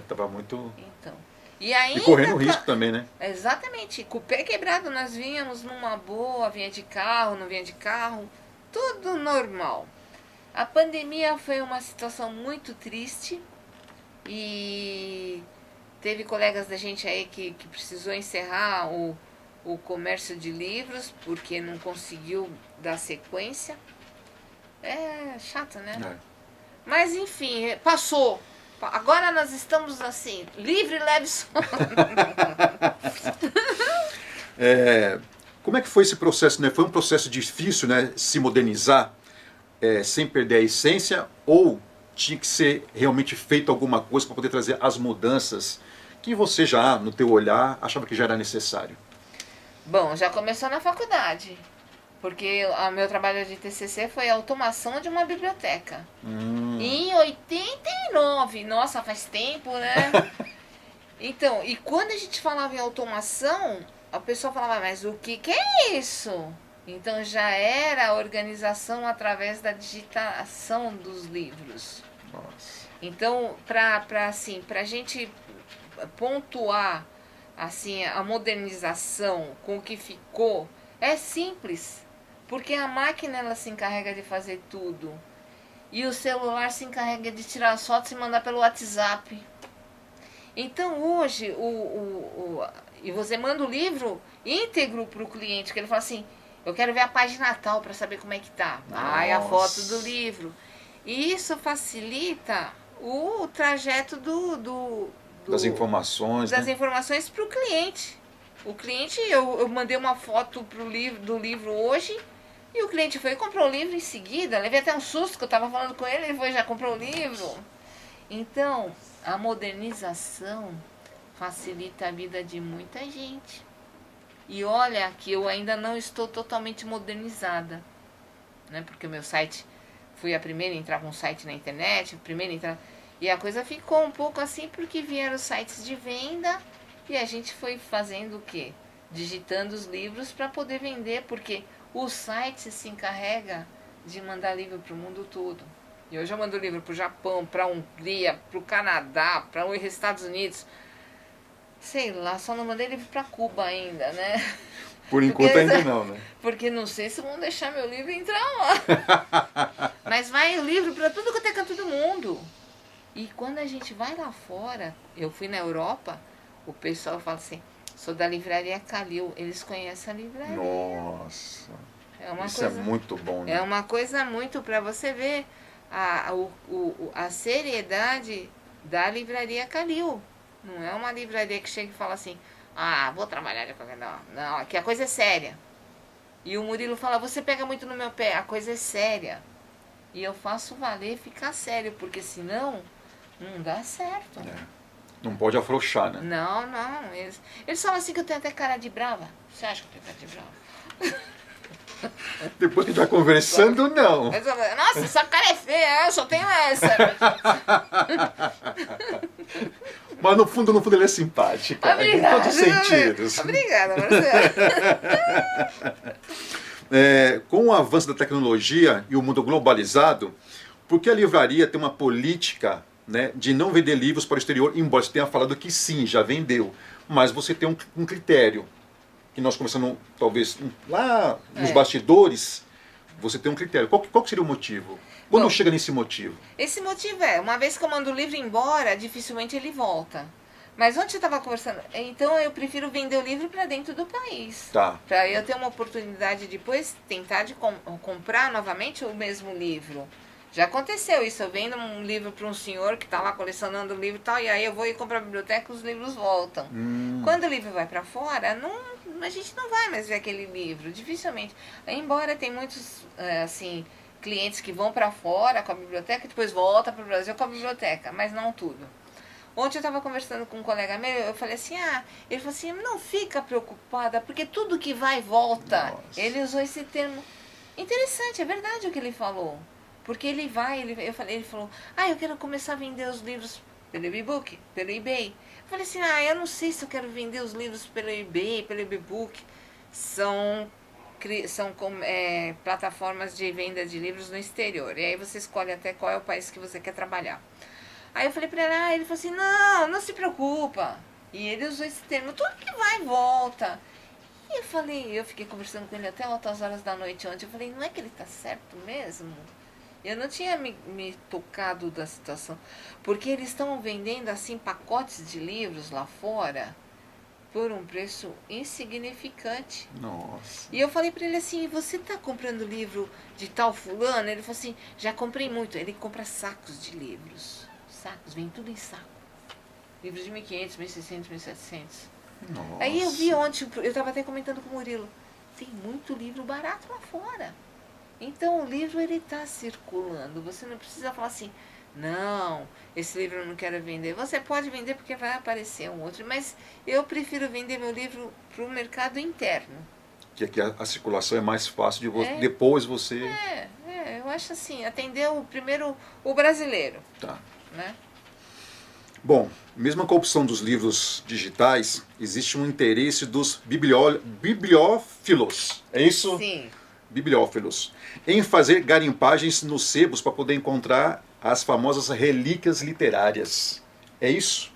Tava muito... Então... E correndo risco também, né? Exatamente. Com o pé quebrado, nós vínhamos numa boa, vinha de carro, não vinha de carro, tudo normal. A pandemia foi uma situação muito triste e teve colegas da gente aí que precisou encerrar o comércio de livros porque não conseguiu dar sequência. É chato, né? Mas enfim, passou. Agora nós estamos assim, livre, leve, solto. Como é que foi esse processo, né? Foi um processo difícil, né? Se modernizar sem perder a essência, ou tinha que ser realmente feito alguma coisa para poder trazer as mudanças que você já, no teu olhar, achava que já era necessário? Bom, já começou na faculdade. Porque o meu trabalho de TCC foi a automação de uma biblioteca. Em 89. Nossa, faz tempo, né? Então, e quando a gente falava em automação, a pessoa falava, mas o que é isso? Então já era a organização através da digitação dos livros. Nossa. Então, para a gente pontuar assim, a modernização com o que ficou, é simples. Porque a máquina ela se encarrega de fazer tudo. E o celular se encarrega de tirar as fotos e mandar pelo WhatsApp. Então hoje, e você manda o livro íntegro para o cliente, que ele fala assim, eu quero ver a página tal para saber como é que tá. Aí a foto do livro. E isso facilita o trajeto das informações. Das informações para o cliente. O cliente, eu mandei uma foto do livro hoje, e o cliente foi e comprou o livro em seguida. Levei até um susto que eu estava falando com ele, ele foi e já comprou o livro. Então, a modernização facilita a vida de muita gente. E olha que eu ainda não estou totalmente modernizada, né? Porque o meu site, fui a primeira a entrar com um site na internet, e a coisa ficou um pouco assim porque vieram os sites de venda e a gente foi fazendo o quê? Digitando os livros para poder vender, porque o site se encarrega de mandar livro para o mundo todo. E hoje eu mando livro para o Japão, para a Hungria, para o Canadá, para os Estados Unidos. Sei lá, só não mandei livro para Cuba ainda, né? Por enquanto ainda não, né? Porque não sei se vão deixar meu livro entrar lá. Mas vai o livro para tudo quanto é canto do mundo. E quando a gente vai lá fora, eu fui na Europa, o pessoal fala assim, sou da livraria Kalil, eles conhecem a livraria. Nossa, isso coisa, é muito bom, né? É uma coisa muito para você ver a seriedade da livraria Kalil. Não é uma livraria que chega e fala assim, vou trabalhar de qualquer... Não, aqui a coisa é séria. E o Murilo fala, você pega muito no meu pé, a coisa é séria. E eu faço valer ficar sério, porque senão não dá certo. É. Não pode afrouxar, né? Não. Eles falam assim que eu tenho até cara de brava. Você acha que eu tenho cara de brava? Depois que a gente vai conversando, não. Nossa, essa cara é feia, eu só tenho essa. Mas no fundo ele é simpático. Obrigada. Em todos os sentidos. Obrigada, Marcelo. Com o avanço da tecnologia e o mundo globalizado, por que a livraria tem uma política, né, de não vender livros para o exterior, embora você tenha falado que sim, já vendeu, mas você tem um critério, que nós conversamos talvez lá nos bastidores, você tem um critério. Qual que seria o motivo? Quando chega nesse motivo? Esse motivo uma vez que eu mando o livro embora, dificilmente ele volta. Mas ontem eu estava conversando, então eu prefiro vender o livro para dentro do país. Tá. Para eu ter uma oportunidade depois tentar de comprar novamente o mesmo livro. Já aconteceu isso, eu vendo um livro para um senhor que está lá colecionando o livro e tal, e aí eu vou ir comprar a biblioteca e os livros voltam. Quando o livro vai para fora, a gente não vai mais ver aquele livro, dificilmente. Embora tem muitos, assim, clientes que vão para fora com a biblioteca e depois voltam para o Brasil com a biblioteca, mas não tudo. Ontem eu estava conversando com um colega meu, eu falei assim, ele falou assim, não fica preocupada, porque tudo que vai volta. Nossa. Ele usou esse termo. Interessante, é verdade o que ele falou. Porque ele falou, eu quero começar a vender os livros pelo e-book, pelo eBay. Eu falei assim, eu não sei se eu quero vender os livros pelo eBay, pelo e-book. São plataformas de venda de livros no exterior. E aí você escolhe até qual é o país que você quer trabalhar. Aí eu falei pra ele, ele falou assim, não se preocupa. E ele usou esse termo, tudo que vai e volta. E eu fiquei conversando com ele até altas horas da noite ontem. Eu falei, não é que ele tá certo mesmo? Eu não tinha me tocado da situação. Porque eles estão vendendo assim pacotes de livros lá fora por um preço insignificante. Nossa. E eu falei pra ele assim, você tá comprando livro de tal fulano? Ele falou assim, já comprei muito. Ele compra sacos de livros. Sacos, vem tudo em saco. Livros de 1.500, 1.600, 1.700. Nossa. Aí eu vi ontem, eu estava até comentando com o Murilo, tem muito livro barato lá fora. Então o livro ele está circulando. Você não precisa falar assim, não, esse livro eu não quero vender. Você pode vender porque vai aparecer um outro, mas eu prefiro vender meu livro para o mercado interno. Que aqui a circulação é mais fácil de você, depois você... Eu acho assim, atender primeiro o brasileiro. Tá. Né? Bom, mesmo com a opção dos livros digitais, existe um interesse dos bibliófilos, é isso? Sim. Bibliófilos, em fazer garimpagens nos sebos para poder encontrar as famosas relíquias literárias. É isso?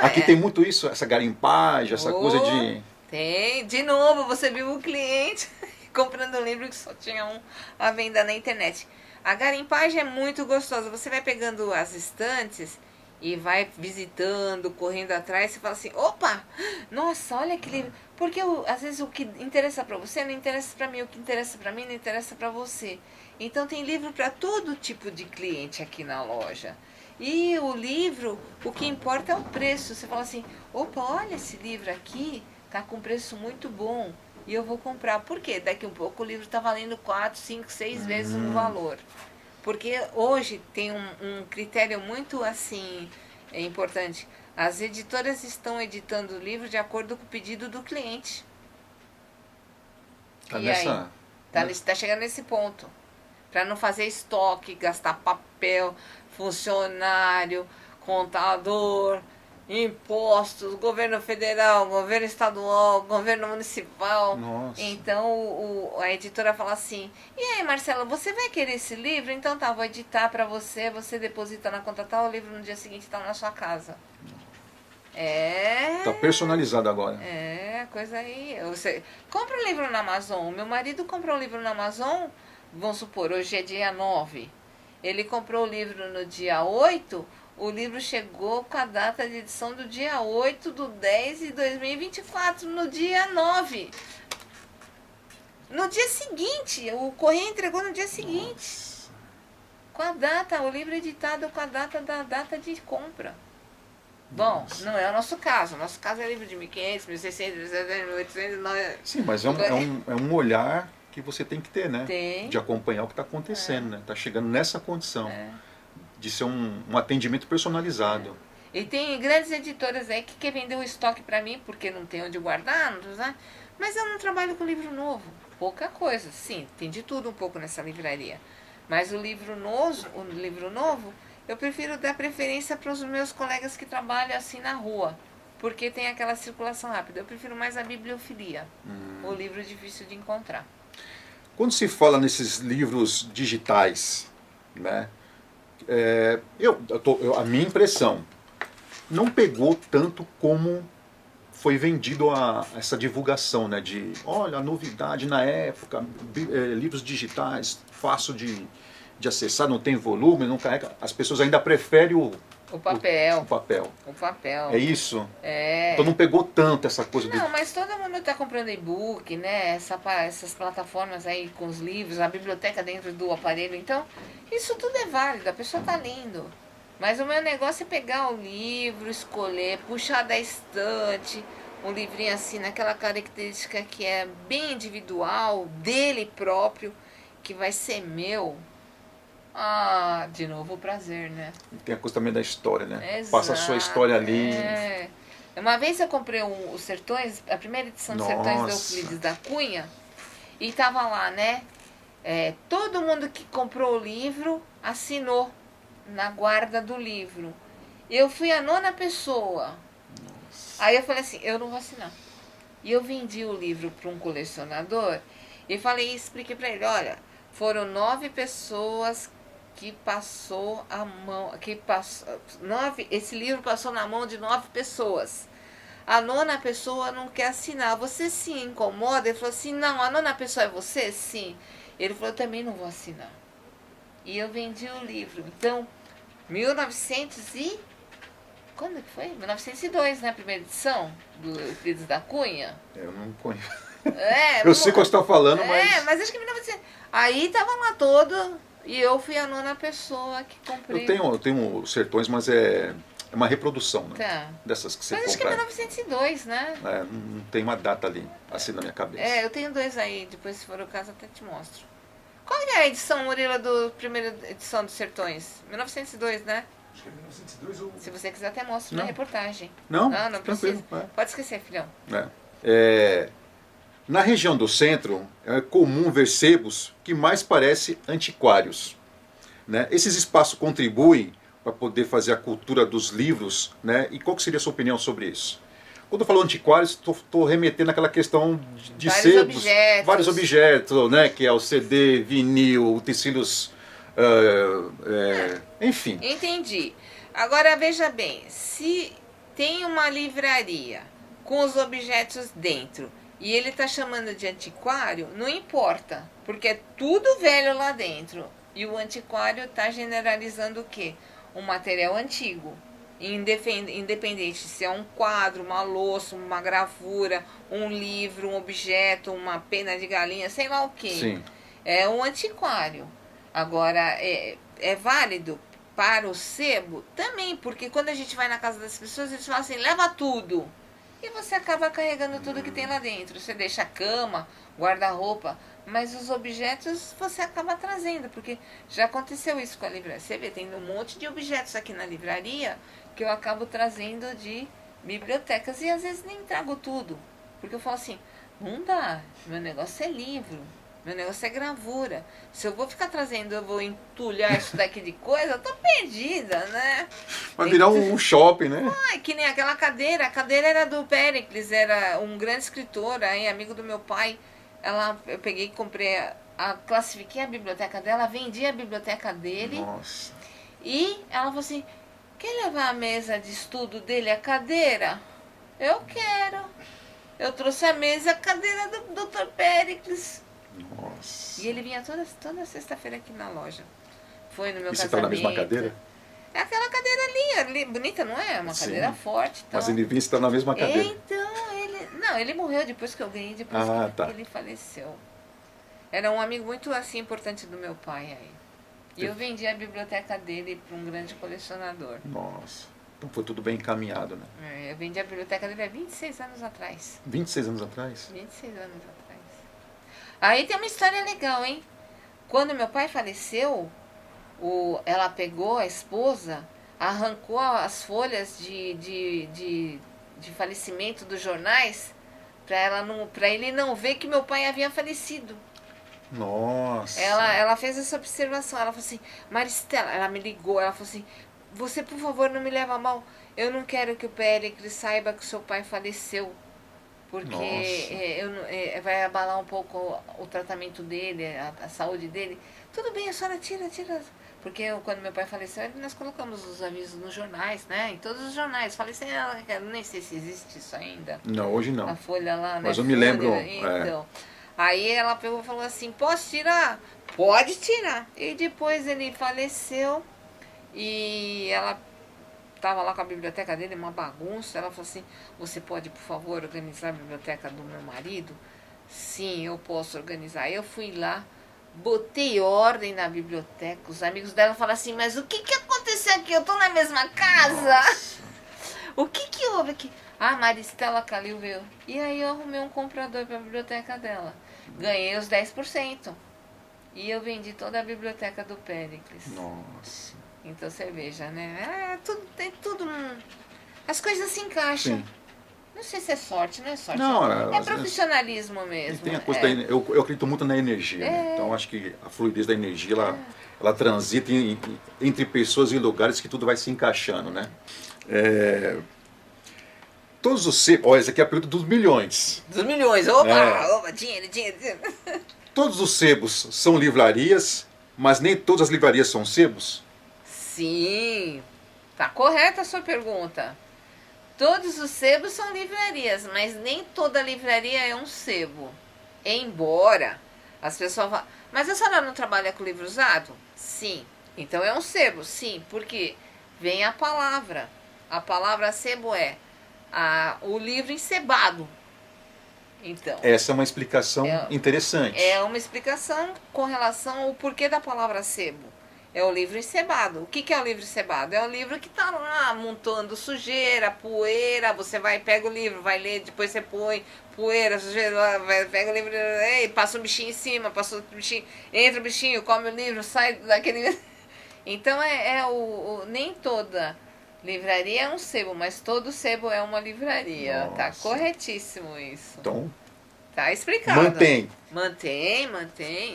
Aqui tem muito isso, essa garimpagem, essa coisa de... Tem, de novo, você viu o cliente comprando um livro que só tinha à venda na internet. A garimpagem é muito gostosa. Você vai pegando as estantes e vai visitando, correndo atrás. Você fala assim, opa, nossa, olha que livro. Porque às vezes o que interessa para você não interessa para mim. O que interessa para mim não interessa para você. Então tem livro para todo tipo de cliente aqui na loja. E o livro, o que importa é o preço. Você fala assim, opa, olha esse livro aqui, tá com preço muito bom. E eu vou comprar. Por quê? Daqui um pouco o livro está valendo 4, 5, 6 vezes o valor. Porque hoje tem um critério muito assim, é importante. As editoras estão editando o livro de acordo com o pedido do cliente. Tá E nessa... aí? Tá chegando nesse ponto. Para não fazer estoque, gastar papel, funcionário, contador, impostos, governo federal, governo estadual, governo municipal. Nossa. Então a editora fala assim: e aí, Marcela, você vai querer esse livro? Então tá, vou editar para você, você deposita na conta tal, o livro no dia seguinte está na sua casa. Tá personalizado agora. Coisa aí. Você compra um livro na Amazon. O meu marido comprou um livro na Amazon, vamos supor, hoje é dia 9. Ele comprou o livro no dia 8, o livro chegou com a data de edição do dia 8/10/2024, no dia 9. No dia seguinte, o correio entregou no dia seguinte. Nossa. Com a data, o livro editado com a data da data de compra. Bom, não é o nosso caso. O nosso caso é livro de 1.500, 1.600, 1.800, não é... Sim, mas é um olhar que você tem que ter, né? Tem. De acompanhar o que está acontecendo, né? Tá chegando nessa condição de ser um atendimento personalizado. E tem grandes editoras aí que quer vender o estoque para mim porque não tem onde guardar, né? Mas eu não trabalho com livro novo. Pouca coisa. Sim, tem de tudo um pouco nessa livraria. Mas o livro novo, eu prefiro dar preferência para os meus colegas que trabalham assim na rua, porque tem aquela circulação rápida. Eu prefiro mais a bibliofilia, o livro difícil de encontrar. Quando se fala nesses livros digitais, né, a minha impressão, não pegou tanto como foi vendido essa divulgação, né, de, olha, a novidade na época, livros digitais, fácil de acessar, não tem volume, não carrega. As pessoas ainda preferem o papel. O papel. O papel. É isso? É. Então não pegou tanto essa coisa Não, mas todo mundo está comprando e-book, né? Essas plataformas aí com os livros, a biblioteca dentro do aparelho. Então, isso tudo é válido, a pessoa está lendo. Mas o meu negócio é pegar o livro, escolher, puxar da estante, um livrinho assim, naquela característica que é bem individual, dele próprio, que vai ser meu. Ah, de novo o prazer, né? Tem a coisa também da história, né? Exato, passa a sua história ali. É. Uma vez eu comprei os Sertões, a primeira edição dos Sertões do Euclides da Cunha, e tava lá, né? Todo mundo que comprou o livro assinou na guarda do livro. Eu fui a 9ª pessoa. Nossa. Aí eu falei assim, eu não vou assinar. E eu vendi o livro para um colecionador e expliquei para ele, olha, foram 9 pessoas que passou a mão, esse livro passou na mão de 9 pessoas. A 9ª pessoa não quer assinar. Você se incomoda? Ele falou assim, não, a 9ª pessoa é você? Sim. Ele falou, eu também não vou assinar. E eu vendi o livro. Então, 1900 e... Quando que foi? 1902, né? A primeira edição do Euclides da Cunha. Eu não conheço. Eu sei o que você está falando, mas... mas acho que 1900... Aí tava lá todo... E eu fui a 9ª pessoa que comprei. Eu tenho os Sertões, mas é uma reprodução, né? Tá. Dessas que você compra. Mas acho que é 1902, né? Não tem uma data ali, assim na minha cabeça. Eu tenho 2 aí, depois se for o caso até te mostro. Qual é a edição, Murilo, da primeira edição dos Sertões? 1902, né? Acho que é 1902 ou... Se você quiser até mostro na reportagem. Não precisa. É. Pode esquecer, filhão. Na região do centro, é comum ver sebos que mais parecem antiquários. Né? Esses espaços contribuem para poder fazer a cultura dos livros, né? E qual que seria a sua opinião sobre isso? Quando eu falo antiquários, estou remetendo àquela questão de sebos, vários objetos, né? Que é o CD, vinil, utensílios, enfim. Entendi. Agora veja bem, se tem uma livraria com os objetos dentro, e ele está chamando de antiquário, não importa, porque é tudo velho lá dentro. E o antiquário está generalizando o quê? Um material antigo. Independente se é um quadro, uma louça, uma gravura, um livro, um objeto, uma pena de galinha, sei lá o quê. Sim. É um antiquário. Agora, é válido para o sebo? Também, porque quando a gente vai na casa das pessoas, eles falam assim, leva tudo. E você acaba carregando tudo que tem lá dentro. Você deixa a cama, guarda-roupa, mas os objetos você acaba trazendo, porque já aconteceu isso com a livraria. Você vê, tem um monte de objetos aqui na livraria que eu acabo trazendo de bibliotecas. E às vezes nem trago tudo. Porque eu falo assim, não dá, meu negócio é livro, meu negócio é gravura. Se eu vou ficar trazendo, eu vou entulhar isso daqui de coisa, eu tô perdida, né? Vai virar um shopping, né? Ai, que nem aquela cadeira. A cadeira era do Péricles, era um grande escritor, aí, amigo do meu pai. Eu peguei e comprei, classifiquei a biblioteca dela, vendi a biblioteca dele. Nossa. E ela falou assim, quer levar a mesa de estudo dele, a cadeira? Eu quero. Eu trouxe a mesa e a cadeira do Dr. Péricles. Nossa. E ele vinha toda sexta-feira aqui na loja. Foi no meu E você casamento. tá na mesma cadeira? É aquela cadeira ali, bonita, não é? Uma Sim. cadeira forte. Então. Mas ele vinha estar na mesma cadeira. Então, ele morreu depois que eu ganhei, depois tá. que ele faleceu. Era um amigo muito assim importante do meu pai aí. E eu vendi a biblioteca dele para um grande colecionador. Nossa. Então foi tudo bem encaminhado, né? Eu vendi a biblioteca dele há 26 anos atrás. 26 anos atrás? 26 anos atrás. Aí tem uma história legal, hein? Quando meu pai faleceu, ela pegou a esposa, arrancou as folhas de falecimento dos jornais para ele não ver que meu pai havia falecido. Nossa. Ela fez essa observação. Ela falou assim, Maristela, ela me ligou, ela falou assim, você por favor não me leva a mal, eu não quero que o Péricles saiba que o seu pai faleceu, porque vai abalar um pouco o tratamento dele, a saúde dele. Tudo bem, a senhora tira. Porque quando meu pai faleceu, nós colocamos os avisos nos jornais, né? Em todos os jornais. Faleceu, nem sei se existe isso ainda. Não, hoje não. A folha lá, né? Mas eu me lembro. Então. Aí ela pegou e falou assim, posso tirar? Pode tirar. E depois ele faleceu e ela estava lá com a biblioteca dele, uma bagunça. Ela falou assim, você pode, por favor, organizar a biblioteca do meu marido? Sim, eu posso organizar. Eu fui lá, botei ordem na biblioteca. Os amigos dela falaram assim, mas o que aconteceu aqui? Eu tô na mesma casa. Nossa. O que houve aqui? A Maristela Calil veio. E aí eu arrumei um comprador para a biblioteca dela. Ganhei os 10%. E eu vendi toda a biblioteca do Péricles. Nossa. Então você veja, né? Tem tudo. As coisas se encaixam. Sim. Não sei se é sorte, não é sorte. Não, é profissionalismo mesmo. Tem a coisa eu acredito muito na energia, né? Então acho que a fluidez da energia, ela transita entre pessoas e lugares que tudo vai se encaixando, né? Todos os sebos... Olha, essa aqui é a pergunta dos milhões. Dos milhões. Opa, dinheiro. Todos os sebos são livrarias, mas nem todas as livrarias são sebos? Sim. Tá correta a sua pergunta. Todos os sebos são livrarias, mas nem toda livraria é um sebo. Embora as pessoas falem, mas a senhora não trabalha com livro usado? Sim. Então é um sebo, sim. Porque vem a palavra. A palavra sebo é o livro encebado. Então, essa é uma explicação interessante. É uma explicação com relação ao porquê da palavra sebo. É o livro encebado. O que é o livro encebado? É o livro que está lá amontando sujeira, poeira. Você vai, pega o livro, vai ler, depois você põe poeira, sujeira, pega o livro, passa um bichinho em cima, passa outro bichinho, entra o bichinho, come o livro, sai daquele... Então nem toda livraria é um sebo, mas todo sebo é uma livraria. Nossa. Tá corretíssimo isso. Então, tá explicado. Mantém.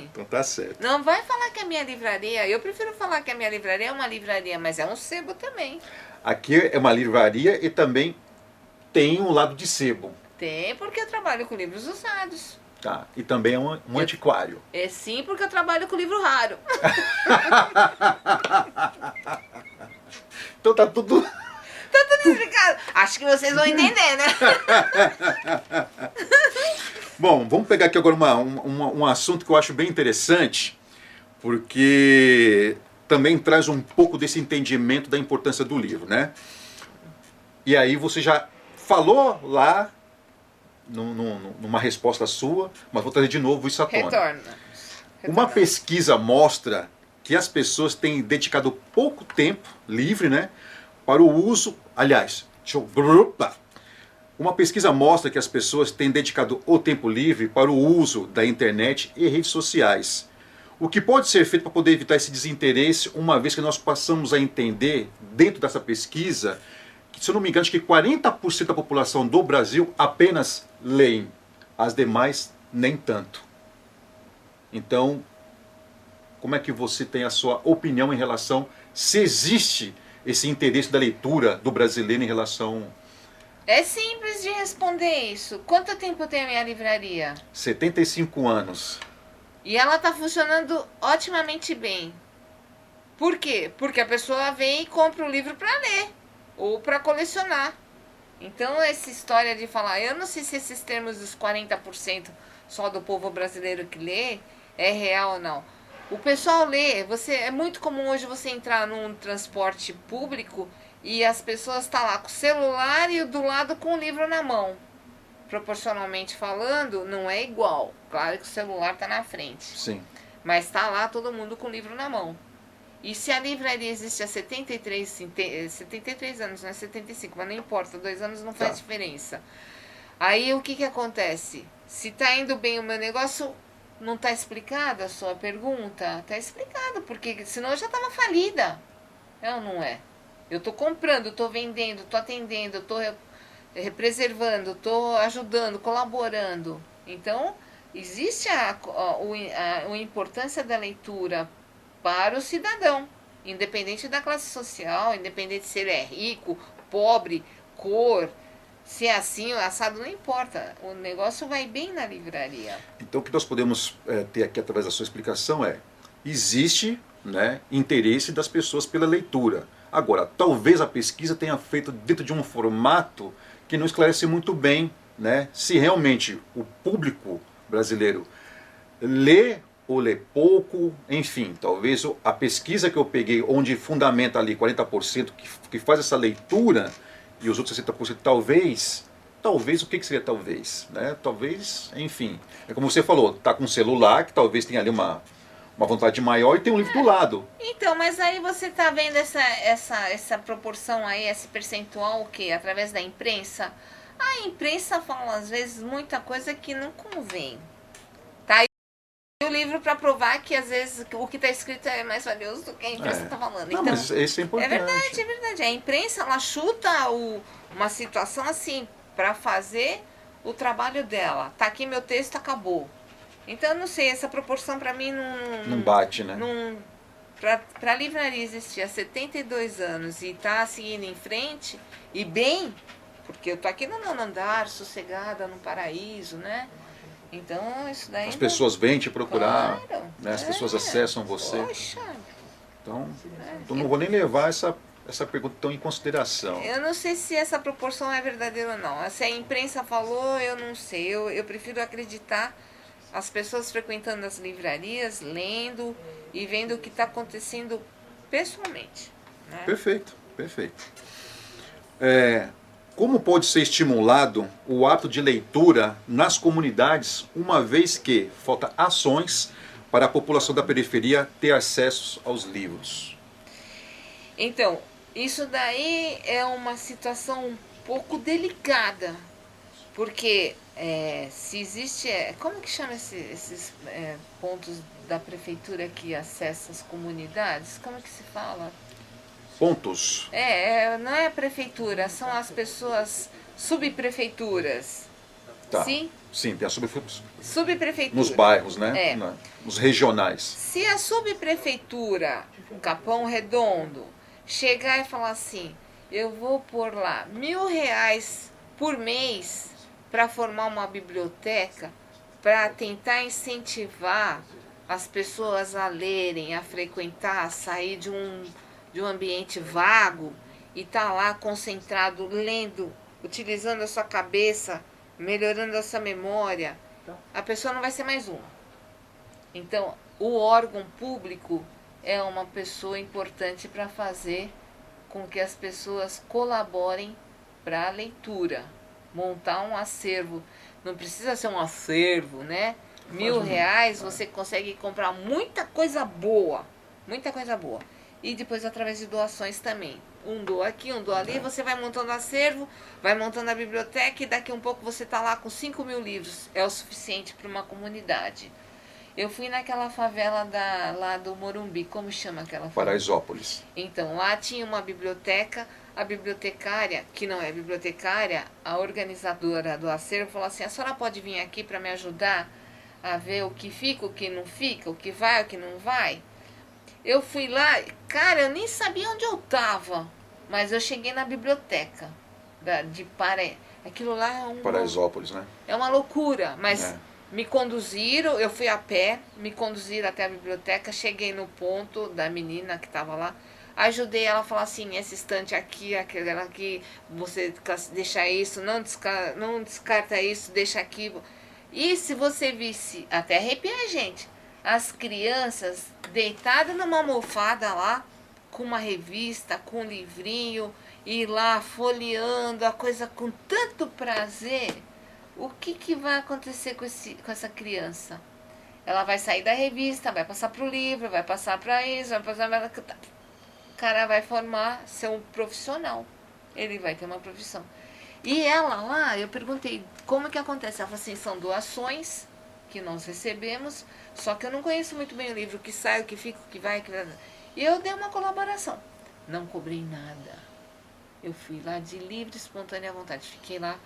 Então tá certo. Não vai falar que é minha livraria. Eu prefiro falar que a minha livraria é uma livraria, mas é um sebo também. Aqui é uma livraria e também tem um lado de sebo. Tem, porque eu trabalho com livros usados. Tá, e também é um antiquário. É sim, porque eu trabalho com livro raro. Então tá tudo... Tá tudo explicado. Acho que vocês vão entender, né? Bom, vamos pegar aqui agora um assunto que eu acho bem interessante, porque também traz um pouco desse entendimento da importância do livro, né? E aí você já falou lá, numa resposta sua, mas vou trazer de novo isso à tona. Retorna. Uma pesquisa mostra que as pessoas têm dedicado pouco tempo livre, né, para o uso... Aliás, uma pesquisa mostra que as pessoas têm dedicado o tempo livre para o uso da internet e redes sociais. O que pode ser feito para poder evitar esse desinteresse, uma vez que nós passamos a entender, dentro dessa pesquisa, que, se eu não me engano, acho que 40% da população do Brasil apenas leem, as demais nem tanto. Então, como é que você tem a sua opinião em relação, se existe esse interesse da leitura do brasileiro em relação... É simples de responder isso. Quanto tempo tem a minha livraria? 75 anos. E ela está funcionando otimamente bem. Por quê? Porque a pessoa vem e compra o livro para ler ou para colecionar. Então, essa história de falar, eu não sei se esses termos dos 40% só do povo brasileiro que lê é real ou não. O pessoal lê, é muito comum hoje você entrar num transporte público e as pessoas estão lá com o celular e do lado com o livro na mão. Proporcionalmente falando, não é igual. Claro que o celular está na frente. Sim. Mas está lá todo mundo com o livro na mão. E se a livraria existe há 73 anos, não é 75, mas não importa, 2 anos não faz diferença. Aí o que acontece? Se está indo bem o meu negócio, não está explicada a sua pergunta? Está explicado, porque senão eu já estava falida. É ou não é? Eu estou comprando, estou vendendo, estou atendendo, estou preservando, estou ajudando, colaborando. Então, existe a importância da leitura para o cidadão, independente da classe social, independente se ele é rico, pobre, cor, se é assim ou assado, não importa. O negócio vai bem na livraria. Então, o que nós podemos ter aqui através da sua explicação é, existe, né, interesse das pessoas pela leitura. Agora, talvez a pesquisa tenha feito dentro de um formato que não esclarece muito bem, né, se realmente o público brasileiro lê ou lê pouco, enfim, talvez a pesquisa que eu peguei, onde fundamenta ali 40% que faz essa leitura, e os outros 60% talvez, o que seria talvez? Né? Talvez, enfim, é como você falou, tá com um celular, que talvez tenha ali uma vontade maior, e tem um livro do lado. Então, mas aí você tá vendo essa proporção aí, esse percentual, o quê? Através da imprensa? A imprensa fala, às vezes, muita coisa que não convém. Tá aí o livro para provar que, às vezes, o que está escrito é mais valioso do que a imprensa está falando. Não, então, mas isso é importante. É verdade. A imprensa, ela chuta uma situação assim, para fazer o trabalho dela. Tá aqui meu texto, acabou. Então, eu não sei, essa proporção para mim não bate, né? Para a livraria existir há 72 anos e tá seguindo em frente, e bem, porque eu tô aqui no 9º andar, sossegada, no paraíso, né? Então, isso daí... As pessoas vêm te procurar, claro, né? As pessoas acessam você. Poxa. Então, eu não vou nem levar essa pergunta tão em consideração. Eu não sei se essa proporção é verdadeira ou não. Se a imprensa falou, eu não sei. Eu prefiro acreditar as pessoas frequentando as livrarias, lendo e vendo o que está acontecendo pessoalmente. Né? Perfeito. Como pode ser estimulado o ato de leitura nas comunidades, uma vez que falta ações para a população da periferia ter acesso aos livros? Então, isso daí é uma situação um pouco delicada, porque se existe... como que chama esses pontos da prefeitura que acessam as comunidades? Como que se fala? Pontos. Não é a prefeitura, são as pessoas subprefeituras. Tá. Sim? Sim, tem a subprefeitura. Nos bairros, né? Nos regionais. Se a subprefeitura, Capão Redondo, chegar e falar assim, eu vou pôr lá R$1.000 por mês para formar uma biblioteca, para tentar incentivar as pessoas a lerem, a frequentar, a sair de um ambiente vago e tá lá concentrado, lendo, utilizando a sua cabeça, melhorando a sua memória, a pessoa não vai ser mais uma. Então, o órgão público é uma pessoa importante para fazer com que as pessoas colaborem para a leitura, montar um acervo. Não precisa ser um acervo, né? R$1.000 você consegue comprar muita coisa boa, E depois através de doações também. Um doa aqui, um doa ali, você vai montando acervo, vai montando a biblioteca e daqui a um pouco você está lá com 5.000 livros. É o suficiente para uma comunidade. Eu fui naquela favela lá do Morumbi, como chama aquela favela? Paraisópolis. Então, lá tinha uma biblioteca, a bibliotecária, que não é bibliotecária, a organizadora do acervo falou assim, a senhora pode vir aqui para me ajudar a ver o que fica, o que não fica, o que vai, o que não vai? Eu fui lá, cara, eu nem sabia onde eu tava, mas eu cheguei na biblioteca de Paré. Aquilo lá é Paraisópolis, né? é uma loucura, mas É. me conduziram, eu fui a pé, me conduziram até a biblioteca, cheguei no ponto da menina que estava lá, ajudei ela a falar assim, esse estante aqui, aquela aqui, você deixa isso, não descarta isso, deixa aqui. E se você visse, até arrepia a gente, as crianças deitadas numa almofada lá, com uma revista, com um livrinho, e lá folheando a coisa com tanto prazer, o que vai acontecer com essa criança? Ela vai sair da revista, vai passar para o livro, vai passar para isso, vai passar para... O cara vai formar, ser um profissional. Ele vai ter uma profissão. E ela lá, eu perguntei, como que acontece? Ela falou assim, são doações que nós recebemos, só que eu não conheço muito bem o livro, o que sai, o que fica, o que vai, o que vai. E eu dei uma colaboração. Não cobrei nada. Eu fui lá de livre, espontânea vontade. Fiquei lá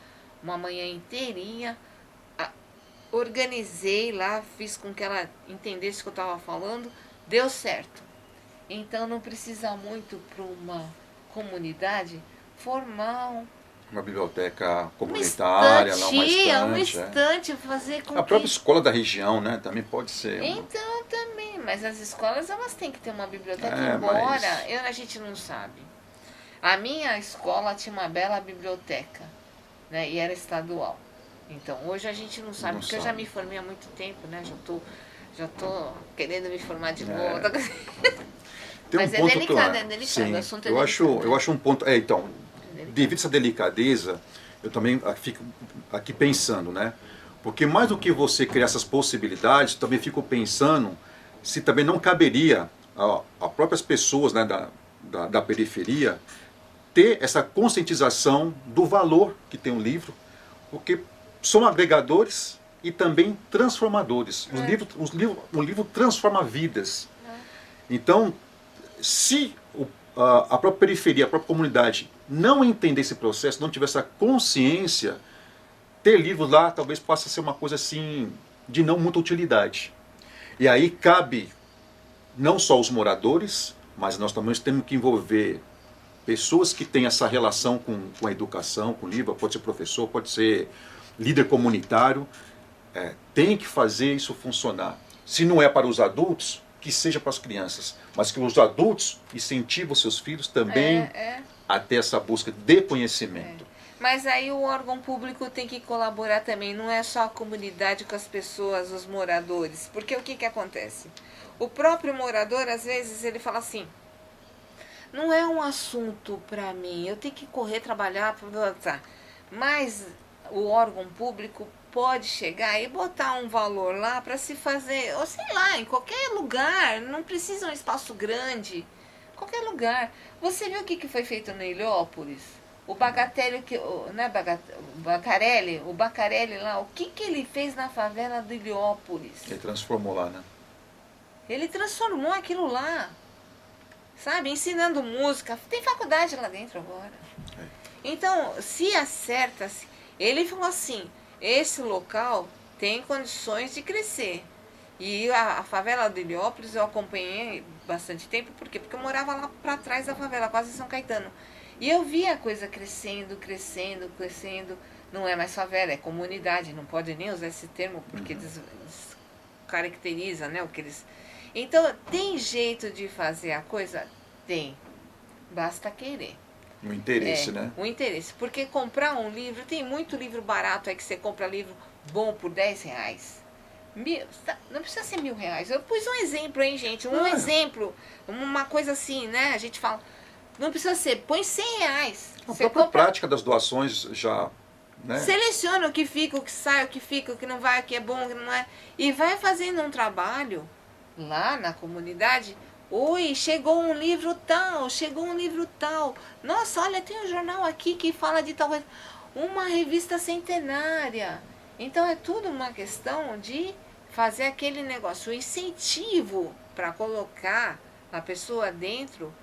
uma manhã inteirinha, organizei lá, fiz com que ela entendesse o que eu estava falando, deu certo. Então não precisa muito para uma comunidade formar Uma biblioteca comunitária, lá uma estante, fazer com a própria escola da região, né? Também pode ser. Então também, mas as escolas elas têm que ter uma biblioteca, a gente não sabe. A minha escola tinha uma bela biblioteca, né? E era estadual. Então hoje a gente não sabe, porque eu já me formei há muito tempo, né? Já tô querendo me formar de volta. Mas é delicado, é delicado. Sim, o assunto é delicado. Eu acho um ponto. Então, devido a essa delicadeza, eu também fico aqui pensando, né? Porque mais do que você criar essas possibilidades, também fico pensando se também não caberia a próprias pessoas, né, da periferia ter essa conscientização do valor que tem um livro, porque são agregadores e também transformadores. O livro transforma vidas. Então, se a própria periferia, a própria comunidade não entender esse processo, não tiver essa consciência, ter livros lá talvez possa ser uma coisa assim de não muita utilidade. E aí cabe não só os moradores, mas nós também temos que envolver pessoas que têm essa relação com a educação, com o livro, pode ser professor, pode ser líder comunitário, tem que fazer isso funcionar. Se não é para os adultos, que seja para as crianças, mas que os adultos incentivam os seus filhos também a ter essa busca de conhecimento. Mas aí o órgão público tem que colaborar também, não é só a comunidade com as pessoas, os moradores, porque o que acontece? O próprio morador, às vezes, ele fala assim, não é um assunto para mim, eu tenho que correr, trabalhar, mas o órgão público pode chegar e botar um valor lá para se fazer, ou sei lá, em qualquer lugar, não precisa um espaço grande, qualquer lugar. Você viu o que foi feito na Heliópolis? O Bagatelli, o Bacarelli lá, o que ele fez na favela de Heliópolis? Ele transformou lá, né? Ele transformou aquilo lá, sabe? Ensinando música, tem faculdade lá dentro agora. Então, se acerta-se, ele falou assim, esse local tem condições de crescer. E a favela de Heliópolis eu acompanhei bastante tempo, por quê? Porque eu morava lá para trás da favela, quase São Caetano. E eu via a coisa crescendo, crescendo, crescendo. Não é mais favela, é comunidade, não pode nem usar esse termo, porque descaracteriza, né, o que eles... Então, tem jeito de fazer a coisa? Tem. Basta querer. O interesse, né? O interesse. Porque comprar um livro, tem muito livro barato aí que você compra livro bom por R$10. Não precisa ser R$1.000. Eu pus um exemplo, hein, gente? Um exemplo. Uma coisa assim, né? A gente fala. Não precisa ser, põe R$100. A própria prática das doações já. Né? Seleciona o que fica, o que sai, o que fica, o que não vai, o que é bom, o que não é. E vai fazendo um trabalho lá na comunidade. Oi, chegou um livro tal, chegou um livro tal. Nossa, olha, tem um jornal aqui que fala de tal coisa. Uma revista centenária. Então é tudo uma questão de fazer aquele negócio, o incentivo para colocar a pessoa dentro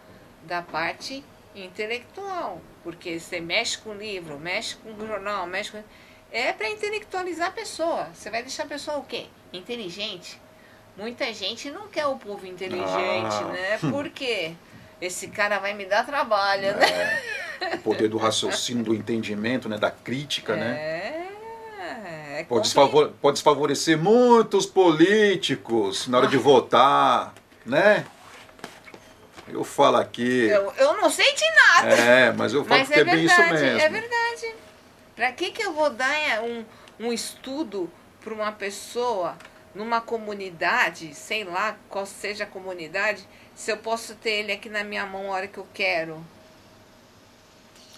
da parte intelectual. Porque você mexe com o livro, mexe com o jornal, mexe com... É para intelectualizar a pessoa. Você vai deixar a pessoa o quê? Inteligente. Muita gente não quer o povo inteligente, né? Por quê? Esse cara vai me dar trabalho, né? O poder do raciocínio, do entendimento, né? Da crítica, né? Pode desfavorecer muitos políticos na hora de votar, né? Eu falo aqui... Eu não sei de nada. Mas eu falo que é bem isso mesmo. É verdade. Pra que eu vou dar um estudo para uma pessoa numa comunidade, sei lá qual seja a comunidade, se eu posso ter ele aqui na minha mão a hora que eu quero?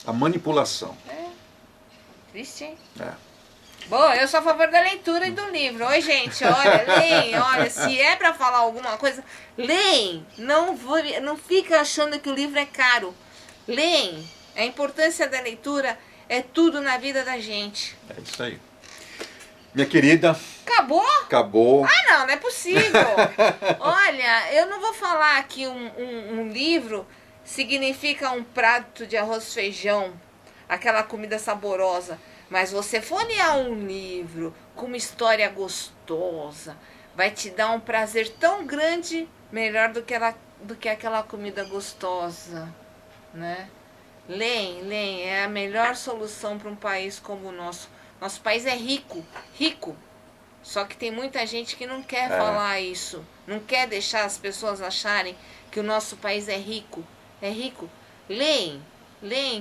A manipulação. Triste, hein? Bom, eu sou a favor da leitura e do livro. Oi, gente, olha, leem, olha, se é pra falar alguma coisa, leem. Não fica achando que o livro é caro. Leem. A importância da leitura é tudo na vida da gente. É isso aí. Minha querida... Acabou? Acabou. Não é possível. Olha, eu não vou falar que um livro significa um prato de arroz e feijão, aquela comida saborosa. Mas você folhear um livro com uma história gostosa, vai te dar um prazer tão grande, melhor do que aquela comida gostosa, né? Leem, é a melhor solução para um país como o nosso. Nosso país é rico. Só que tem muita gente que não quer falar isso. Não quer deixar as pessoas acharem que o nosso país é rico. É rico. Leem,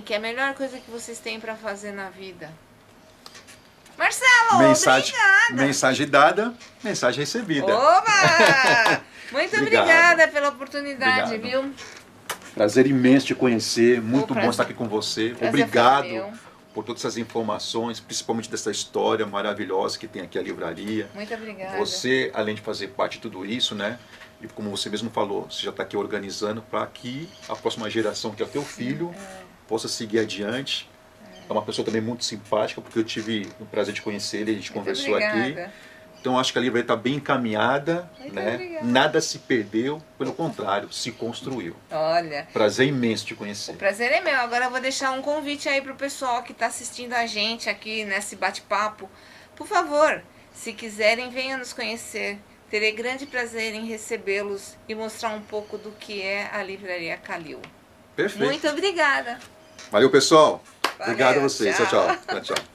que é a melhor coisa que vocês têm para fazer na vida. Marcelo, obrigada. Mensagem dada, mensagem recebida. Oba! Muito obrigada pela oportunidade, viu? Prazer imenso te conhecer. Muito bom estar aqui com você. Obrigado por todas essas informações, principalmente dessa história maravilhosa que tem aqui a livraria. Muito obrigada. Você, além de fazer parte de tudo isso, né? E como você mesmo falou, você já está aqui organizando para que a próxima geração, que é o teu filho, possa seguir adiante. É uma pessoa também muito simpática, porque eu tive o prazer de conhecer ele, a gente conversou aqui. Então acho que a livraria está bem encaminhada, né? Nada se perdeu, pelo contrário, se construiu. Olha. Prazer imenso te conhecer. O prazer é meu. Agora eu vou deixar um convite aí para o pessoal que está assistindo a gente aqui nesse bate-papo. Por favor, se quiserem, venham nos conhecer. Terei grande prazer em recebê-los e mostrar um pouco do que é a Livraria Kalil. Perfeito. Muito obrigada. Valeu, pessoal. Valeu, obrigado a vocês. Tchau.